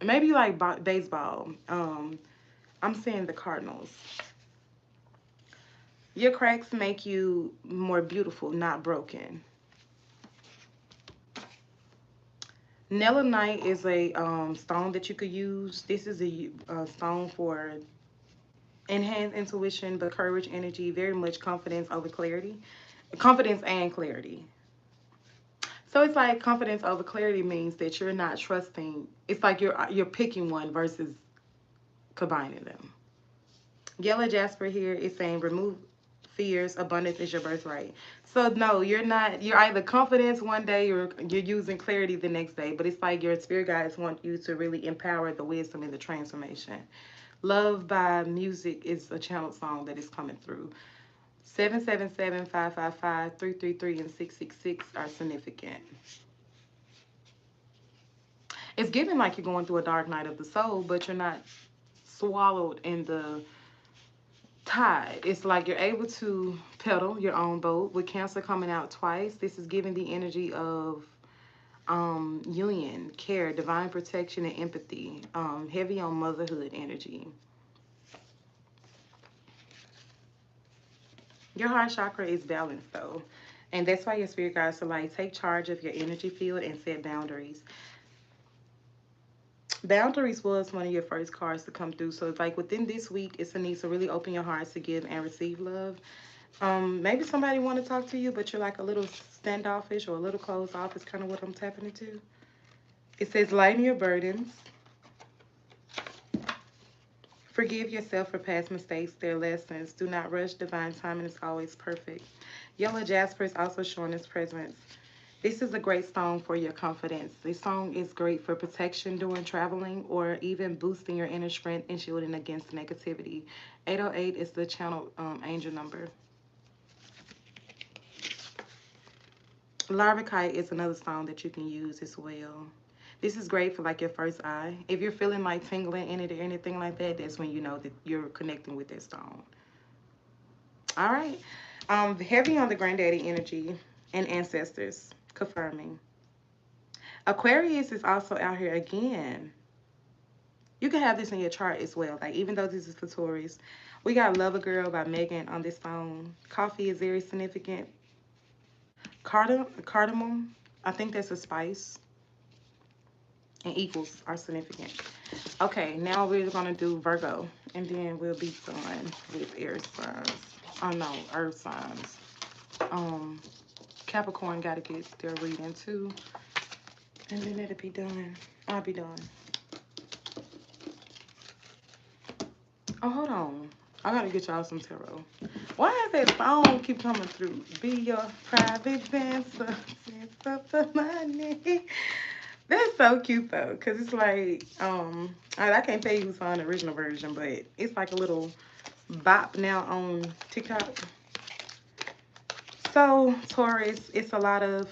maybe like baseball? I'm saying the Cardinals. Your cracks make you more beautiful, not broken. Night is a stone that you could use. This is a stone for enhanced intuition, but courage, energy, very much confidence over clarity. Confidence and clarity. So it's like confidence over clarity means that you're not trusting. It's like you're picking one versus combining them. Yellow Jasper here is saying remove fears, abundance is your birthright. So no, you're not. You're either confidence one day or you're using clarity the next day. But it's like your spirit guides want you to really empower the wisdom and the transformation. Love by Music is a channel song that is coming through. 777, 555, 333, and 666 are significant. It's given like you're going through a dark night of the soul, but you're not swallowed in the tide. It's like you're able to pedal your own boat. With Cancer coming out twice, this is giving the energy of union, care, divine protection, and empathy. Heavy on motherhood energy. Your heart chakra is balanced though. And that's why your spirit guides are like, take charge of your energy field and set boundaries. Boundaries was one of your first cards to come through. So it's like within this week, it's a need to really open your heart to give and receive love. Maybe somebody want to talk to you, but you're like a little standoffish or a little closed off is kind of what I'm tapping into. It says lighten your burdens. Forgive yourself for past mistakes, their lessons. Do not rush. Divine timing is always perfect. Yellow jasper is also showing its presence. This is a great stone for your confidence. This stone is great for protection during traveling or even boosting your inner strength and shielding against negativity. 808 is the channel angel number. Larvicite is another stone that you can use as well. This is great for like your first eye. If you're feeling like tingling in it or anything like that, that's when you know that you're connecting with that stone. All right. Heavy on the granddaddy energy and ancestors, confirming. Aquarius is also out here again. You can have this in your chart as well. Like even though this is for Taurus, we got Love a Girl by Megan on this stone. Coffee is very significant. Cardamom, I think that's a spice. And equals are significant. Okay, now we're gonna do Virgo, and then we'll be done with air signs. Oh no, earth signs. Um, Capricorn gotta get their reading too, and then it'll be done. I'll be done. Oh, hold on. I gotta get y'all some tarot. Why is that phone keep coming through? Be your private dancer. Up the money. That's so cute though, cause it's like I can't tell you who saw the original version, but it's like a little bop now on TikTok. So Taurus, it's a lot of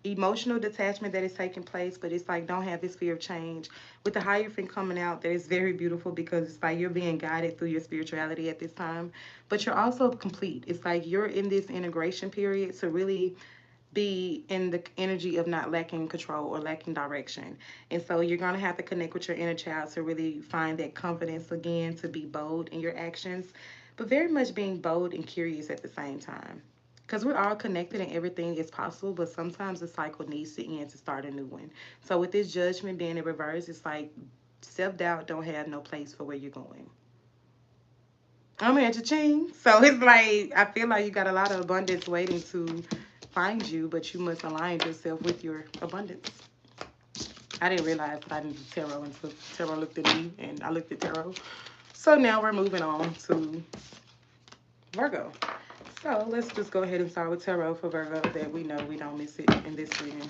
emotional detachment that is taking place, but it's like don't have this fear of change. With the Hierophant coming out, that is very beautiful because it's like you're being guided through your spirituality at this time, but you're also complete. It's like you're in this integration period to really be in the energy of not lacking control or lacking direction. And so you're going to have to connect with your inner child to really find that confidence again, to be bold in your actions, but very much being bold and curious at the same time. Because we're all connected and everything is possible, but sometimes the cycle needs to end to start a new one. So with this judgment being in reverse, it's like self doubt don't have no place for where you're going. I'm at your ching. So it's like I feel like you got a lot of abundance waiting to find you, but you must align yourself with your abundance. I didn't realize I didn't do tarot until tarot looked at me and I looked at tarot. So now we're moving on to Virgo. So let's just go ahead and start with tarot for Virgo that we know we don't miss it in this reading.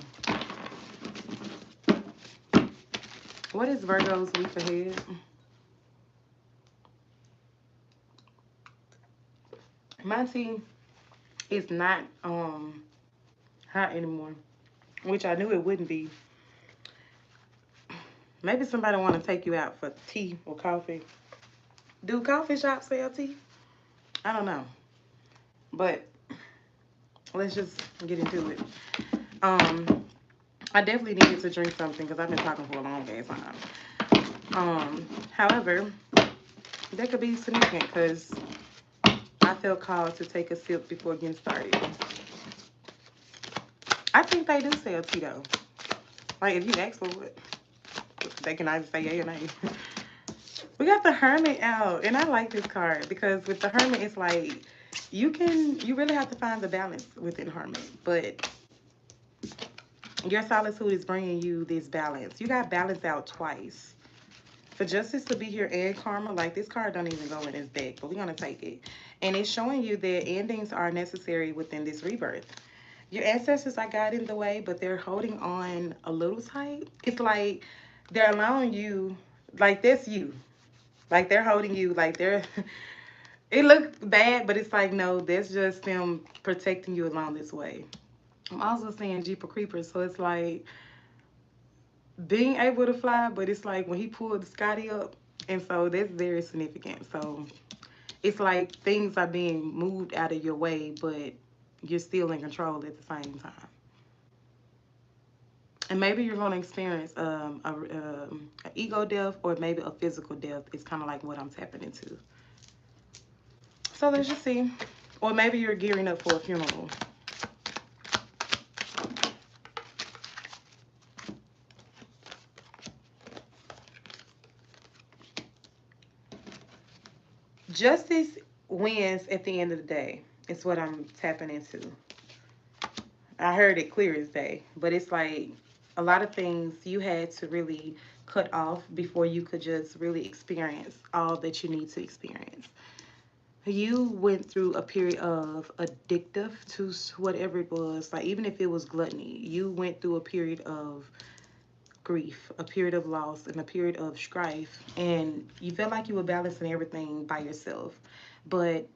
What is Virgo's week ahead? My tea is not hot anymore, which I knew it wouldn't be. Maybe somebody want to take you out for tea or coffee. Do coffee shops sell tea? I don't know. But let's just get into it. Um, I definitely needed to drink something because I've been talking for a long ass time. However, that could be significant because I felt called to take a sip before getting started. I think they do sell tea though. Like if you ask for it, they can either say yay or nay. We got the Hermit out, and I like this card because with the Hermit, it's like you really have to find the balance within Hermit, but your solitude is bringing you this balance. You got balance out twice. For justice to be here and karma, like this card don't even go in this deck, but we're gonna take it. And it's showing you that endings are necessary within this rebirth. Your ancestors are guiding the way, but they're holding on a little tight. It's like they're allowing you, like that's you. Like they're holding you, like they're it looked bad, but it's like no, that's just them protecting you along this way. I'm also seeing Jeep of Creepers, so it's like being able to fly, but it's like when he pulled Scotty up, and so that's very significant. So it's like things are being moved out of your way, but you're still in control at the same time. And maybe you're going to experience a ego death or maybe a physical death. It's kind of like what I'm tapping into. So let's just see. Or maybe you're gearing up for a funeral. Justice wins at the end of the day. It's what I'm tapping into. I heard it clear as day, but it's like a lot of things you had to really cut off before you could just really experience all that you need to experience. You went through a period of addictive to whatever it was, like even if it was gluttony, you went through a period of grief, a period of loss, and a period of strife, and you felt like you were balancing everything by yourself, but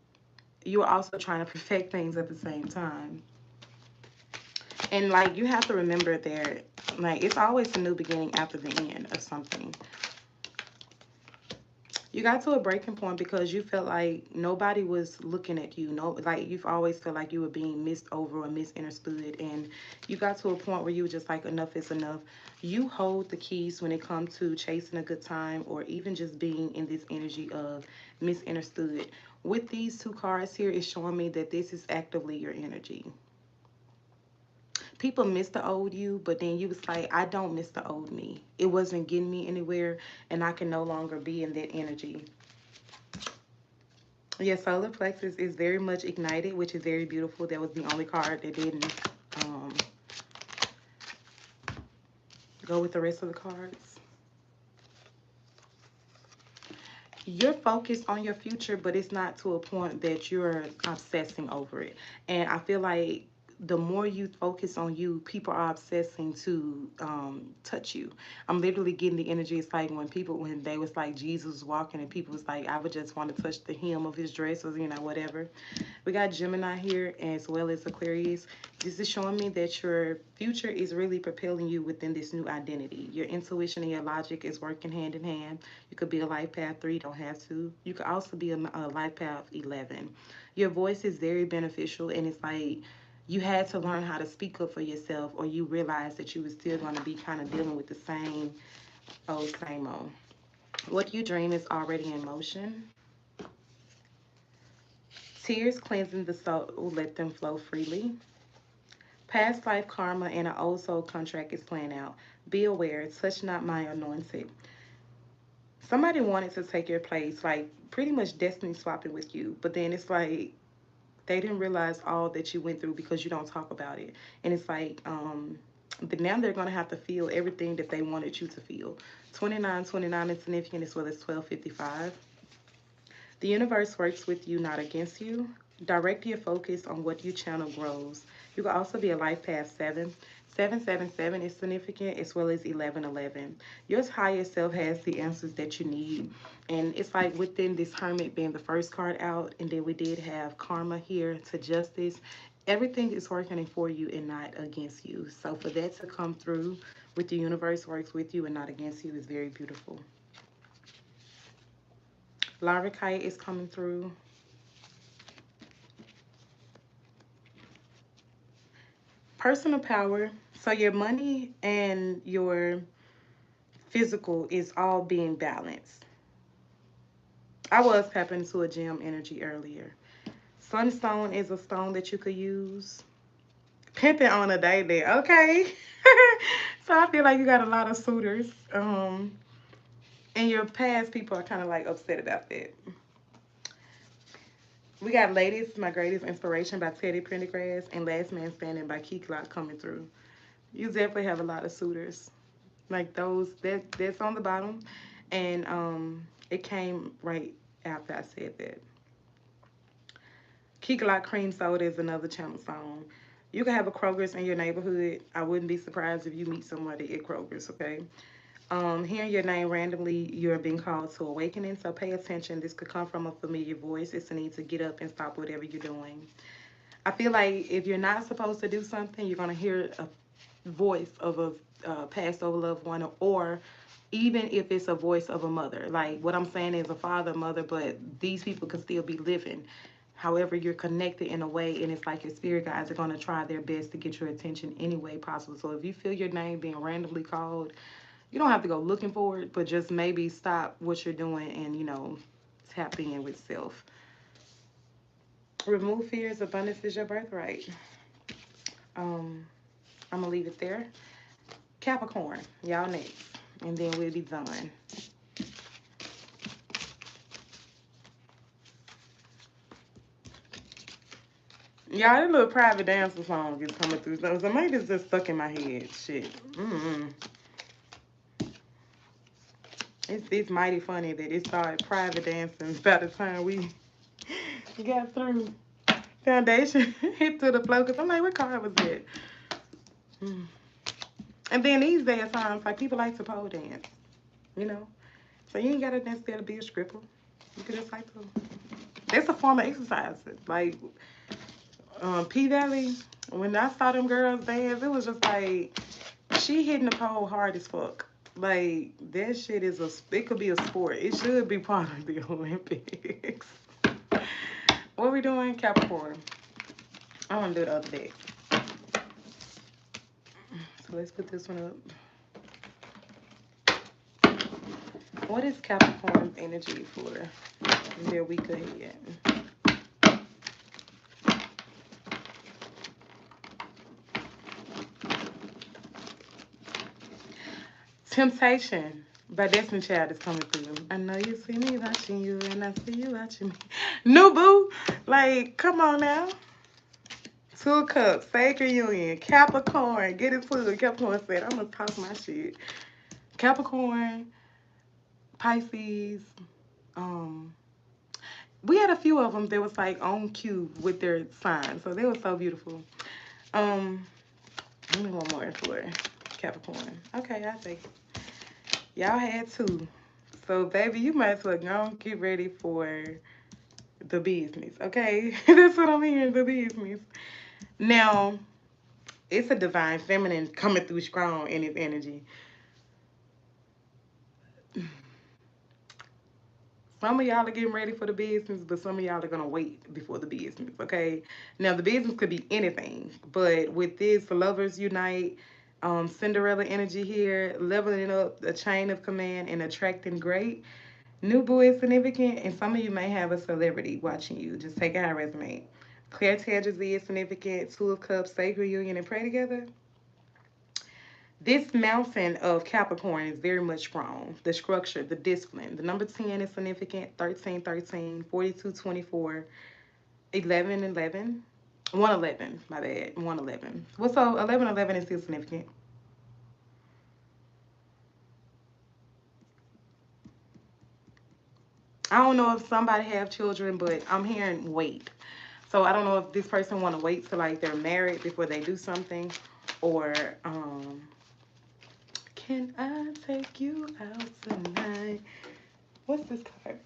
you were also trying to perfect things at the same time. And like you have to remember that like it's always a new beginning after the end of something. You got to a breaking point because you felt like nobody was looking at you. No, like you've always felt like you were being missed over or misunderstood, and you got to a point where you were just like, enough is enough. You hold the keys when it comes to chasing a good time or even just being in this energy of misunderstood. With these two cards here, it's showing me that this is actively your energy. People miss the old you, but then you was like, I don't miss the old me. It wasn't getting me anywhere, and I can no longer be in that energy. Your solar plexus is very much ignited, which is very beautiful. That was the only card that didn't um, go with the rest of the cards. You're focused on your future, but it's not to a point that you're obsessing over it. And I feel like the more you focus on you, people are obsessing to touch you. I'm literally getting the energy. It's like when they was like Jesus was walking and people was like, I would just want to touch the hem of his dress or, whatever. We got Gemini here as well as Aquarius. This is showing me that your future is really propelling you within this new identity. Your intuition and your logic is working hand in hand. You could be a life path 3, don't have to. You could also be a life path 11. Your voice is very beneficial, and it's like you had to learn how to speak up for yourself, or you realized that you were still going to be kind of dealing with the same old. What you dream is already in motion. Tears cleansing the soul, let them flow freely. Past life karma and an old soul contract is playing out. Be aware, touch not my anointed. Somebody wanted to take your place, like pretty much destiny swapping with you, but then it's like they didn't realize all that you went through because you don't talk about it. And it's like, but now they're going to have to feel everything that they wanted you to feel. 2929 is significant as well as 1255. The universe works with you, not against you. Direct your focus on what you channel grows. You can also be a life path 7. 777 is significant as well as 1111. Your higher self has the answers that you need. And it's like within this Hermit being the first card out, and then we did have Karma here to Justice. Everything is working for you and not against you. So for that to come through with the universe works with you and not against you is very beautiful. Larvikite is coming through. Personal power. So your money and your physical is all being balanced. I was tapping into a gem energy earlier. Sunstone is a stone that you could use. Pimping on a daily. Okay. So I feel like you got a lot of suitors. And your past people are kind of like upset about that. We got Ladies, My Greatest Inspiration by Teddy Pendergrass and Last Man Standing by Key Glock coming through. You definitely have a lot of suitors. Like those that's on the bottom. And it came right after I said that. Key Glock Cream Soda is another channel song. You can have a Kroger's in your neighborhood. I wouldn't be surprised if you meet somebody at Kroger's, okay? Hearing your name randomly, you're being called to awakening, so pay attention. This could come from a familiar voice. It's a need to get up and stop whatever you're doing. I feel like if you're not supposed to do something, you're going to hear a voice of a passed over loved one, or even if it's a voice of a mother. Like what I'm saying is a father, mother, but these people could still be living. However, you're connected in a way, and it's like your spirit guides are going to try their best to get your attention any way possible. So if you feel your name being randomly called, you don't have to go looking for it, but just maybe stop what you're doing and, tap in with self. Remove fears, abundance is your birthright. Um, I'm going to leave it there. Capricorn, y'all next, and then we'll be done. Y'all, that little private dancer song is coming through. So maybe it's just stuck in my head. Shit. It's mighty funny that it started private dancing by the time we got through. Foundation hit to the floor because I'm like, what card was that? And then these days times, like people like to pole dance, you know? So you ain't got to necessarily be a stripper. You could just like to. That's a form of exercise. Like P Valley, when I saw them girls dance, it was just like she hitting the pole hard as fuck. Like that shit is it could be a sport. It should be part of the Olympics. What we doing, Capricorn? I want to do the other deck. So let's put this one up. What is Capricorn's energy for their week ahead? Temptation by Destiny Child is coming through. I know you see me watching you, and I see you watching me. New boo, like, come on now. Two of Cups, Sacred Union, Capricorn, get into it. Capricorn said, I'm gonna talk my shit. Capricorn, Pisces, we had a few of them that was like on cue with their signs, so they were so beautiful. Um, Give me one more for Capricorn. Okay, I take it. Y'all had two. So, baby, you might as well go and get ready for the business, okay? That's what I'm hearing, the business. Now, it's a divine feminine coming through strong in its energy. Some of y'all are getting ready for the business, but some of y'all are gonna wait before the business, okay? Now the business could be anything, but with this lovers unite, Cinderella energy here, leveling up the chain of command and attracting great. New boo is significant, and some of you may have a celebrity watching you. Just take it how it resonates. Claire Tanzi B is significant. Two of Cups, sacred union, and pray together. This mountain of Capricorn is very much strong. The structure, the discipline. The number 10 is significant. 13, 13, 42, 24, 11, 11. 111, my bad. 111. Well, so 11, 11 is still significant. I don't know if somebody have children, but I'm hearing wait. So I don't know if this person want to wait till like they're married before they do something, or can I take you out tonight? What's this card?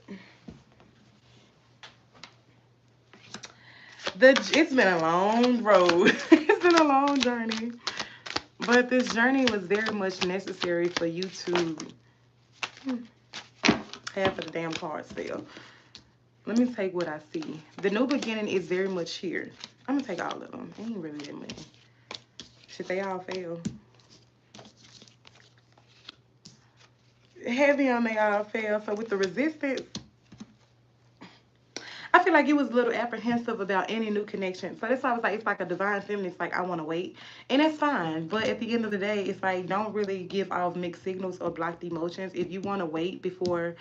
It's been a long road. It's been a long journey, but this journey was very much necessary for you to. Half of the damn cards fell. Let me take what I see. The new beginning is very much here. I'm gonna take all of them. Ain't really that many. Shit, they all fail. Heavy on they all fail. So with the resistance, I feel like you was a little apprehensive about any new connection. So that's why I was like, it's like a divine feminine. It's like, I want to wait. And that's fine. But at the end of the day, it's like, don't really give off mixed signals or block the emotions. If you want to wait before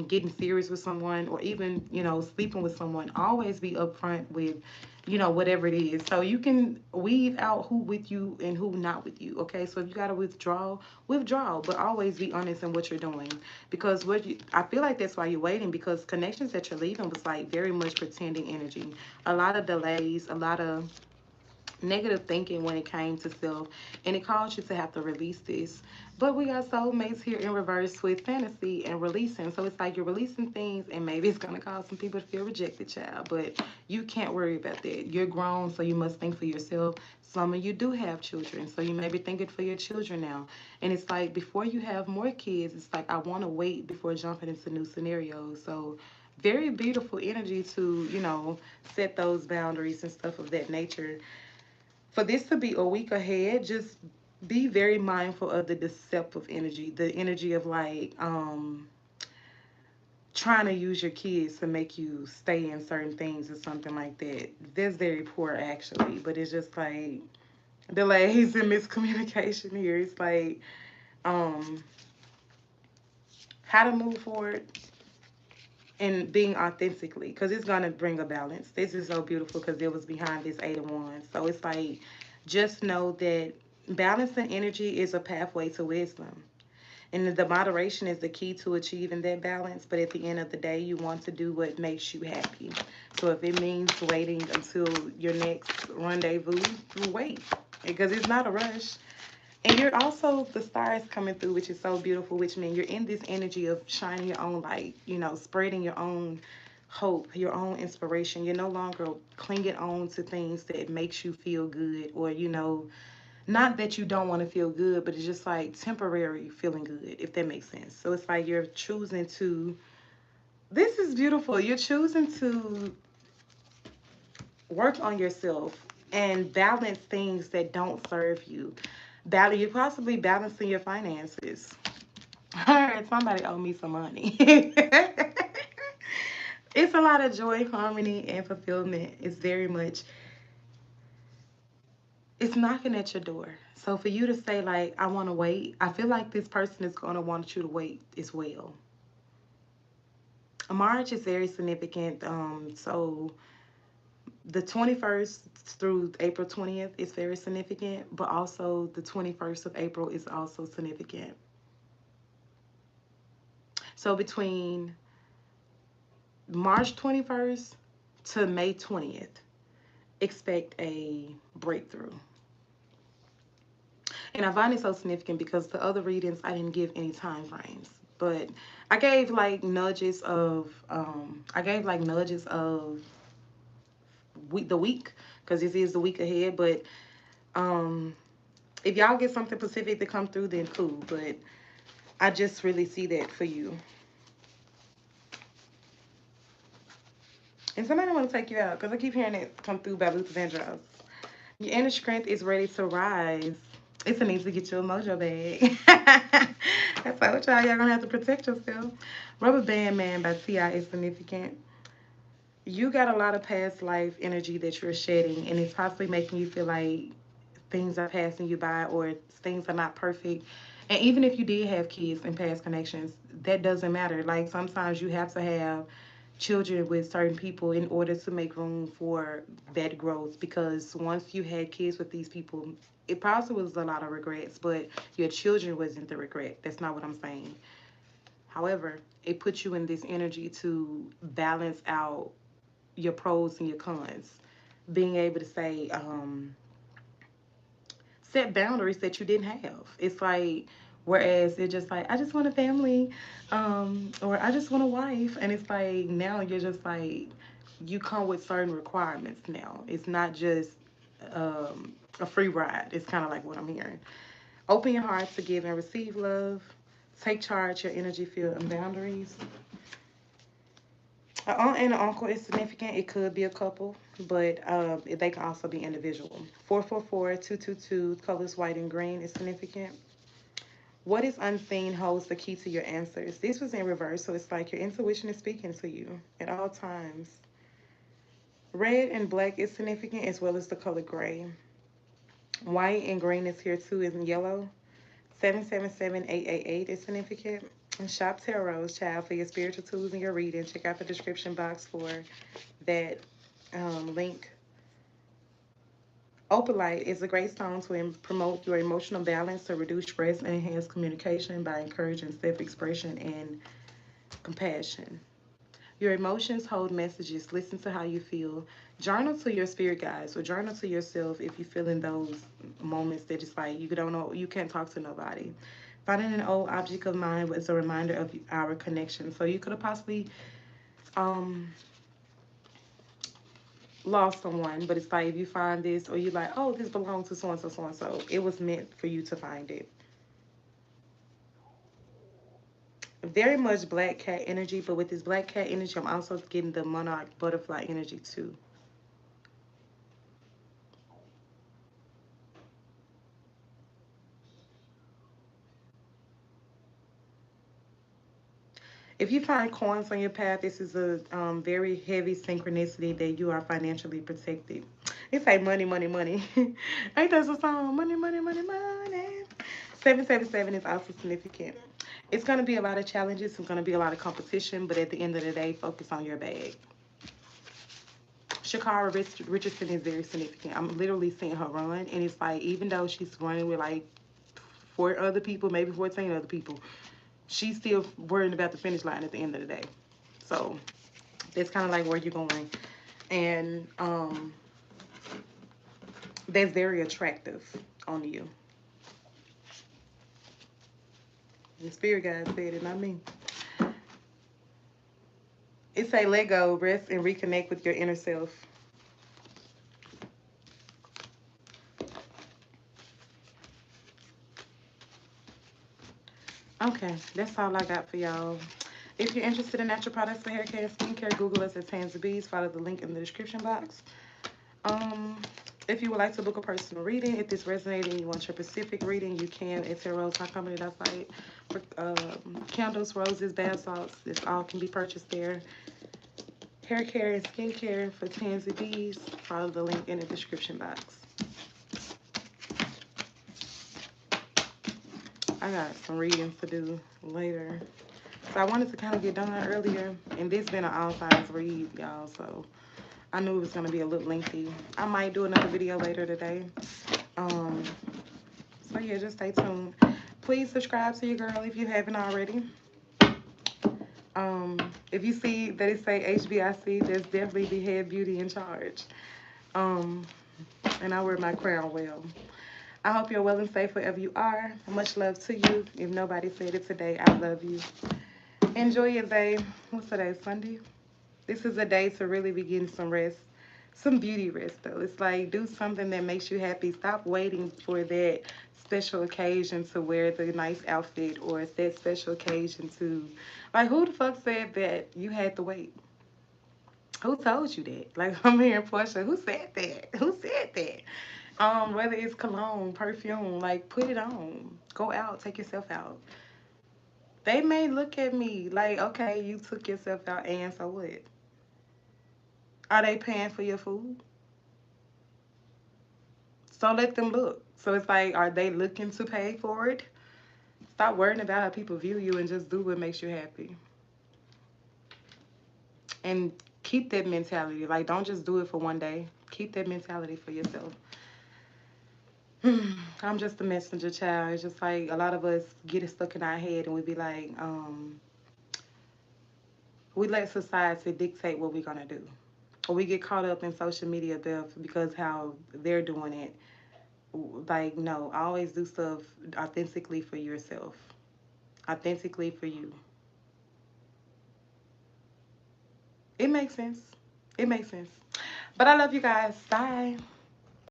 getting serious with someone or even, sleeping with someone, always be upfront with, whatever it is. So you can weed out who with you and who not with you. Okay. So if you got to withdraw, but always be honest in what you're doing. Because I feel like that's why you're waiting, because connections that you're leaving was like very much pretending energy. A lot of delays, a lot of negative thinking when it came to self, and it caused you to have to release this. But we got soulmates here in reverse with fantasy and releasing. So it's like you're releasing things, and maybe it's gonna cause some people to feel rejected, child. But you can't worry about that. You're grown, so you must think for yourself. Some of you do have children, so you may be thinking for your children now. And it's like before you have more kids, it's like I want to wait before jumping into new scenarios. So very beautiful energy to set those boundaries and stuff of that nature. For this to be a week ahead, just be very mindful of the deceptive energy, the energy of like trying to use your kids to make you stay in certain things or something like that. That's very poor actually, but it's just like delays and miscommunication here. It's like um how to move forward and being authentically, because it's gonna bring a balance. This is so beautiful because it was behind this 8 of Wands. So it's like just know that balancing energy is a pathway to wisdom. And the moderation is the key to achieving that balance. But at the end of the day, you want to do what makes you happy. So if it means waiting until your next rendezvous, wait. Because it's not a rush. And you're also, the stars coming through, which is so beautiful, which means you're in this energy of shining your own light, spreading your own hope, your own inspiration. You're no longer clinging on to things that makes you feel good, or, not that you don't want to feel good, but it's just like temporary feeling good, if that makes sense. So it's like you're choosing to, this is beautiful. You're choosing to work on yourself and balance things that don't serve you. You're possibly balancing your finances. I heard somebody owe me some money. It's a lot of joy, harmony, and fulfillment. It's very much, it's knocking at your door. So for you to say like, I want to wait, I feel like this person is going to want you to wait as well. March is very significant. So the 21st through April 20th is very significant, but also the 21st of April is also significant. So between March 21st to May 20th expect a breakthrough. And I find it so significant because the other readings I didn't give any time frames, but I gave like nudges of the week, because this is the week ahead. But um, if y'all get something specific to come through, then cool. But I just really see that for you. And somebody want to take you out because I keep hearing it come through by Luther Vandross. Your inner strength is ready to rise. It's a need to get your mojo bag. That's why what y'all gonna have to protect yourself. Rubber Band Man by T.I. is significant. You got a lot of past life energy that you're shedding, and it's possibly making you feel like things are passing you by or things are not perfect. And even if you did have kids and past connections, that doesn't matter. Like sometimes you have to have children with certain people in order to make room for that growth, because once you had kids with these people, it probably was a lot of regrets, but your children wasn't the regret. That's not what I'm saying. However, it puts you in this energy to balance out your pros and your cons, being able to say, set boundaries that you didn't have. It's like, whereas it's just like, I just want a family, or I just want a wife. And it's like, now you're just like, you come with certain requirements now. It's not just a free ride. It's kind of like what I'm hearing. Open your heart to give and receive love. Take charge your energy field and boundaries. An aunt and an uncle is significant. It could be a couple, but they can also be individual. 444-222, colors white and green is significant. What is unseen holds the key to your answers. This was in reverse, so it's like your intuition is speaking to you at all times. Red and black is significant, as well as the color gray. White and green is here too, is in yellow. 777-888 is significant. And shop TarRose, child, for your spiritual tools and your reading. Check out the description box for that link. Opalite is a great stone to promote your emotional balance, to reduce stress and enhance communication by encouraging self-expression and compassion. Your emotions hold messages. Listen to how you feel. Journal to your spirit guides, or journal to yourself if you feel in those moments that it's like you don't know, you can't talk to nobody. Finding an old object of mine was a reminder of our connection. So you could have possibly um, lost someone, but it's like if you find this, or you like, oh, this belongs to so and so, so and so. It was meant for you to find it. Very much black cat energy, but with this black cat energy, I'm also getting the monarch butterfly energy too. If you find coins on your path, this is a very heavy synchronicity that you are financially protected. It's like money, money, money. Ain't that a song? Money, money, money, money. 777 is also significant. It's going to be a lot of challenges. It's going to be a lot of competition, but at the end of the day, focus on your bag. Shakara Richardson is very significant. I'm literally seeing her run, and it's like, even though she's running with like four other people, maybe 14 other people, she's still worrying about the finish line at the end of the day. So that's kind of like where you're going. And that's very attractive on you. The spirit guide said it, not me. It say let go, rest, and reconnect with your inner self. Okay, that's all I got for y'all. If you're interested in natural products for hair care and skincare, Google us at Tanzi B. Follow the link in the description box. Um, if you would like to book a personal reading, if this resonated and you want your specific reading, you can at TarRose.com.site. For candles, roses, bath salts, this all can be purchased there. Hair care and skincare for Tanzi B's. Follow the link in the description box. I got some readings to do later. So I wanted to kind of get done earlier, and this been an all-size read, y'all, so I knew it was going to be a little lengthy. I might do another video later today. Um, so yeah, just stay tuned. Please subscribe to your girl if you haven't already. If you see that it say HBIC, that's definitely the head beauty in charge. Um, and I wear my crown well. I hope you're well and safe wherever you are. Much love to you. If nobody said it today, I love you. Enjoy your day. What's today? Sunday? This is a day to really begin some rest. Some beauty rest, though. It's like do something that makes you happy. Stop waiting for that special occasion to wear the nice outfit or it's that special occasion to. Like, who the fuck said that you had to wait? Who told you that? Like, I'm hearing Portia. Who said that? Who said that? Whether it's cologne, perfume, like put it on. Go out, take yourself out. They may look at me like, okay, you took yourself out, and so what? Are they paying for your food? So let them look. So it's like, are they looking to pay for it? Stop worrying about how people view you and just do what makes you happy. And keep that mentality. Like, don't just do it for one day. Keep that mentality for yourself. I'm just a messenger child. It's just like a lot of us get it stuck in our head and we be like, we let society dictate what we're gonna do. Or we get caught up in social media because how they're doing it. Like, no, always do stuff authentically for yourself. Authentically for you. It makes sense. It makes sense. But I love you guys. Bye.